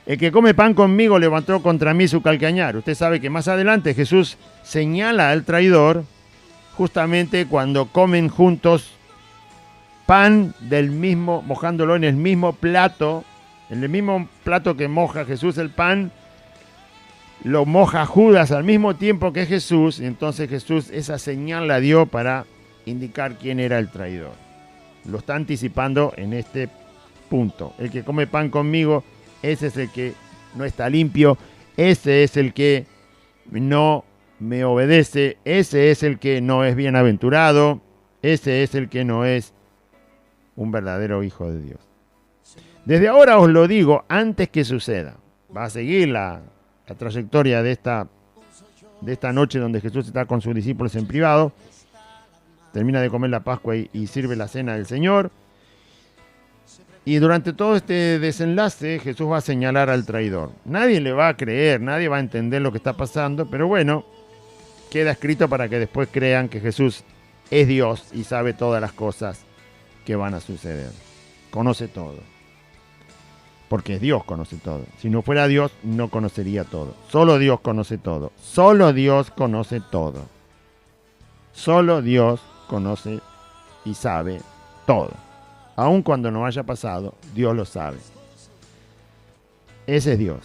El que come pan conmigo levantó contra mí su calcañar. Usted sabe que más adelante Jesús señala al traidor justamente cuando comen juntos pan del mismo, mojándolo en el mismo plato que moja Jesús el pan, lo moja Judas al mismo tiempo que Jesús, y entonces Jesús esa señal la dio para indicar quién era el traidor. Lo está anticipando en este punto. El que come pan conmigo, ese es el que no está limpio, ese es el que no me obedece, ese es el que no es bienaventurado, ese es el que no es un verdadero hijo de Dios. Desde ahora os lo digo antes que suceda. Va a seguir la trayectoria de esta noche donde Jesús está con sus discípulos en privado. Termina de comer la Pascua y sirve la cena del Señor. Y durante todo este desenlace Jesús va a señalar al traidor. Nadie le va a creer, nadie va a entender lo que está pasando, pero bueno, queda escrito para que después crean que Jesús es Dios y sabe todas las cosas que van a suceder. Conoce todo. Porque Dios conoce todo. Si no fuera Dios, no conocería todo. Solo Dios conoce todo. Solo Dios conoce todo. Solo Dios conoce y sabe todo. Aun cuando no haya pasado, Dios lo sabe. Ese es Dios.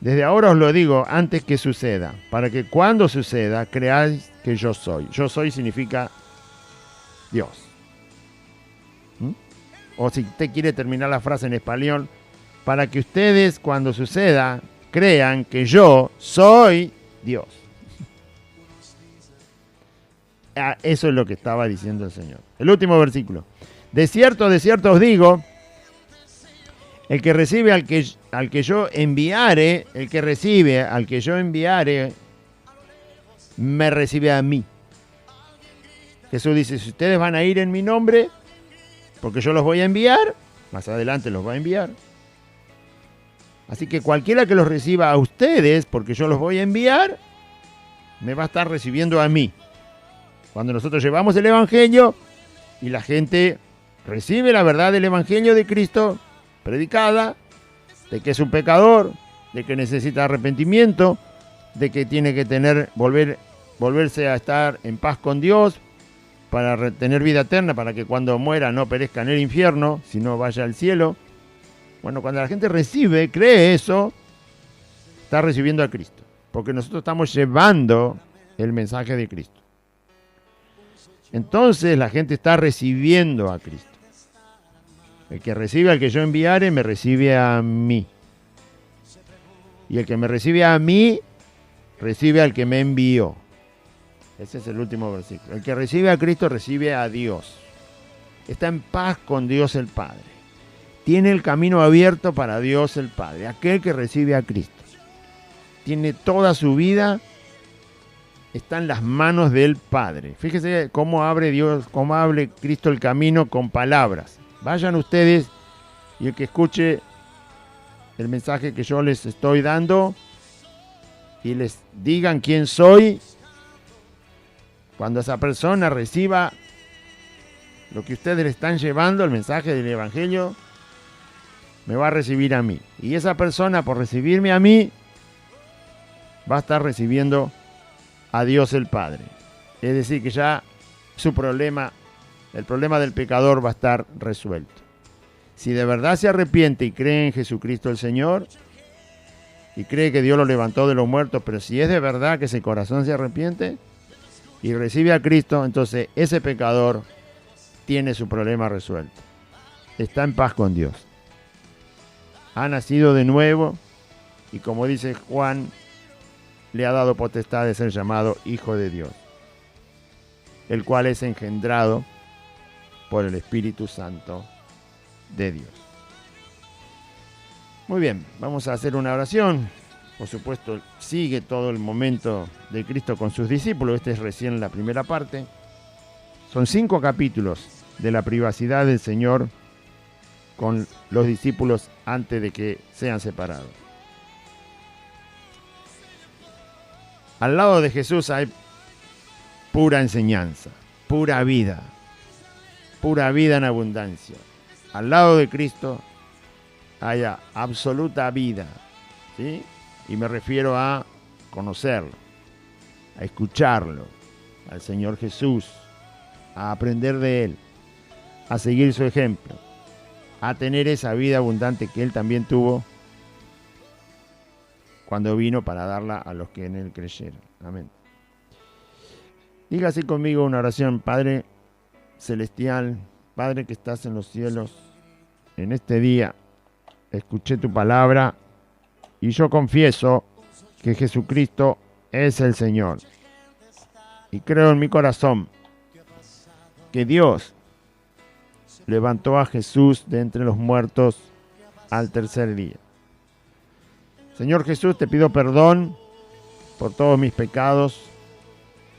Desde ahora os lo digo antes que suceda, para que cuando suceda creáis que yo soy. Yo soy significa Dios. O si usted quiere terminar la frase en español, para que ustedes cuando suceda crean que yo soy Dios. Eso es lo que estaba diciendo el Señor. El último versículo. De cierto os digo, el que recibe al que yo enviare, el que recibe al que yo enviare, me recibe a mí. Jesús dice, si ustedes van a ir en mi nombre, porque yo los voy a enviar, más adelante los va a enviar. Así que cualquiera que los reciba a ustedes, porque yo los voy a enviar, me va a estar recibiendo a mí. Cuando nosotros llevamos el Evangelio y la gente recibe la verdad del Evangelio de Cristo predicada, de que es un pecador, de que necesita arrepentimiento, de que tiene que volverse a estar en paz con Dios, para tener vida eterna, para que cuando muera no perezca en el infierno, sino vaya al cielo. Bueno, cuando la gente cree eso, está recibiendo a Cristo, porque nosotros estamos llevando el mensaje de Cristo. Entonces la gente está recibiendo a Cristo. El que recibe al que yo enviare, me recibe a mí. Y el que me recibe a mí, recibe al que me envió. Ese es el último versículo. El que recibe a Cristo, recibe a Dios. Está en paz con Dios el Padre. Tiene el camino abierto para Dios el Padre. Aquel que recibe a Cristo. Tiene toda su vida, está en las manos del Padre. Fíjese cómo abre Dios, cómo abre Cristo el camino con palabras. Vayan ustedes y el que escuche el mensaje que yo les estoy dando y les digan quién soy, cuando esa persona reciba lo que ustedes le están llevando, el mensaje del Evangelio, me va a recibir a mí. Y esa persona, por recibirme a mí, va a estar recibiendo a Dios el Padre. Es decir, que ya su problema, el problema del pecador va a estar resuelto. Si de verdad se arrepiente y cree en Jesucristo el Señor, y cree que Dios lo levantó de los muertos, pero si es de verdad que ese corazón se arrepiente y recibe a Cristo, entonces ese pecador tiene su problema resuelto. Está en paz con Dios. Ha nacido de nuevo y, como dice Juan, le ha dado potestad de ser llamado Hijo de Dios, el cual es engendrado por el Espíritu Santo de Dios. Muy bien, vamos a hacer una oración. Por supuesto, sigue todo el momento de Cristo con sus discípulos. Esta es recién la primera parte. Son 5 capítulos de la privacidad del Señor con los discípulos antes de que sean separados. Al lado de Jesús hay pura enseñanza, pura vida en abundancia. Al lado de Cristo hay absoluta vida, ¿sí? Y me refiero a conocerlo, a escucharlo, al Señor Jesús, a aprender de Él, a seguir su ejemplo, a tener esa vida abundante que Él también tuvo cuando vino para darla a los que en Él creyeron. Amén. Diga así conmigo una oración. Padre celestial, Padre que estás en los cielos, en este día escuché tu palabra y yo confieso que Jesucristo es el Señor. Y creo en mi corazón que Dios levantó a Jesús de entre los muertos al tercer día. Señor Jesús, te pido perdón por todos mis pecados.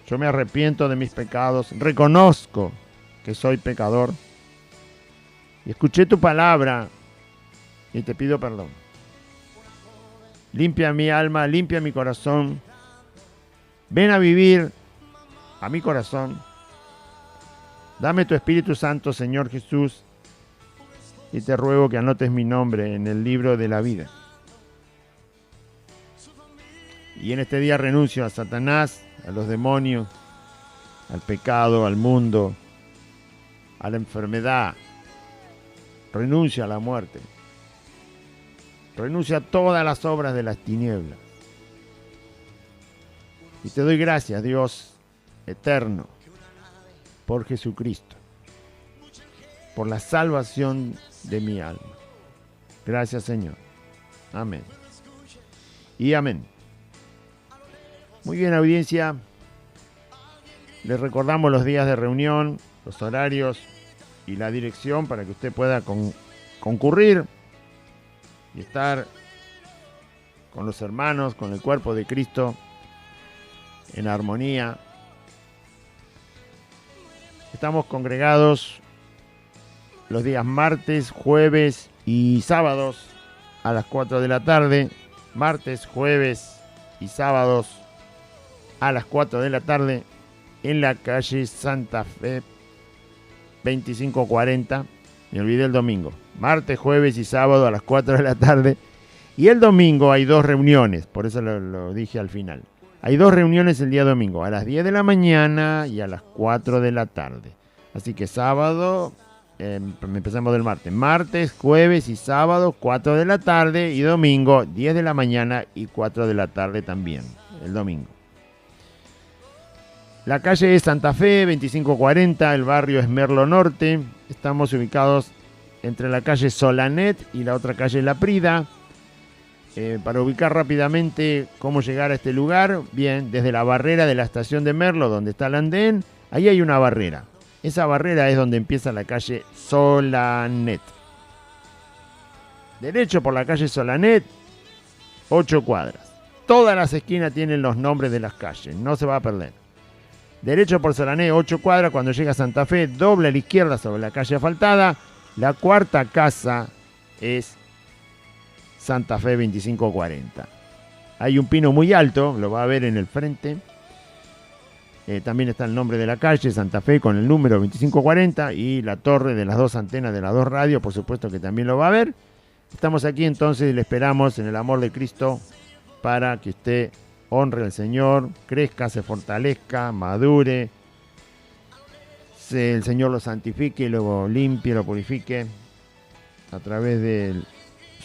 Yo me arrepiento de mis pecados. Reconozco que soy pecador. Y escuché tu palabra y te pido perdón. Limpia mi alma, limpia mi corazón. Ven a vivir a mi corazón. Dame tu Espíritu Santo, Señor Jesús, y te ruego que anotes mi nombre en el libro de la vida. Y en este día renuncio a Satanás, a los demonios, al pecado, al mundo, a la enfermedad. Renuncio a la muerte. Renuncio a todas las obras de las tinieblas. Y te doy gracias, Dios eterno, por Jesucristo, por la salvación de mi alma. Gracias, Señor. Amén. Y amén. Muy bien, audiencia. Les recordamos los días de reunión, los horarios y la dirección para que usted pueda concurrir y estar con los hermanos, con el cuerpo de Cristo en armonía. Estamos congregados los días martes, jueves y sábados a las 4 de la tarde. Martes, jueves y sábados a las 4 de la tarde en la calle Santa Fe 2540. Me olvidé el domingo. Martes, jueves y sábado a las 4 de la tarde. Y el domingo hay 2 reuniones, por eso lo dije al final. Hay 2 reuniones el día domingo, a las 10 de la mañana y a las 4 de la tarde. Así que sábado, empezamos del martes. Martes, jueves y sábado, 4 de la tarde. Y domingo, 10 de la mañana y 4 de la tarde también, el domingo. La calle es Santa Fe, 2540, el barrio es Merlo Norte. Estamos ubicados entre la calle Solanet y la otra calle La Prida. Para ubicar rápidamente cómo llegar a este lugar, bien, desde la barrera de la estación de Merlo, donde está el andén, ahí hay una barrera. Esa barrera es donde empieza la calle Solanet. Derecho por la calle Solanet, 8 cuadras. Todas las esquinas tienen los nombres de las calles, no se va a perder. Derecho por Solanet, 8 cuadras, cuando llega a Santa Fe, doble a la izquierda sobre la calle asfaltada. La cuarta casa es Santa Fe 2540. Hay un pino muy alto, lo va a ver en el frente. También está el nombre de la calle, Santa Fe, con el número 2540 y la torre de las 2 antenas de las 2 radios, por supuesto que también lo va a ver. Estamos aquí entonces y le esperamos en el amor de Cristo para que usted honre al Señor, crezca, se fortalezca, madure, el Señor lo santifique, lo limpie, lo purifique a través de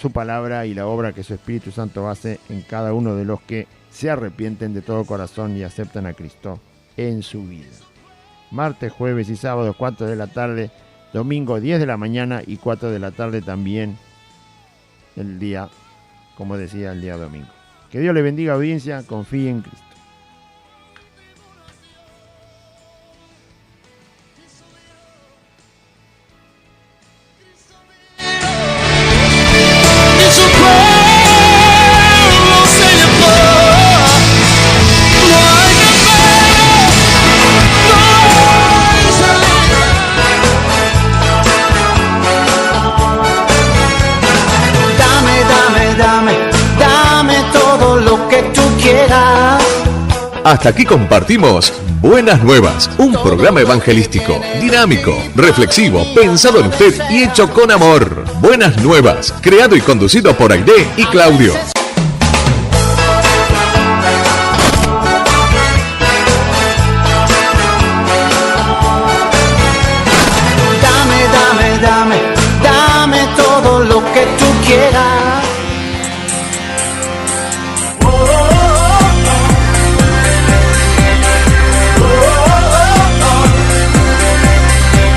su palabra y la obra que su Espíritu Santo hace en cada uno de los que se arrepienten de todo corazón y aceptan a Cristo en su vida. Martes, jueves y sábados 4 de la tarde, domingo 10 de la mañana y 4 de la tarde también el día, como decía, el día domingo. Que Dios le bendiga, audiencia, confíe en Cristo. Hasta aquí compartimos Buenas Nuevas, un programa evangelístico, dinámico, reflexivo, pensado en usted y hecho con amor. Buenas Nuevas, creado y conducido por Aide y Claudio. Dame todo lo que tú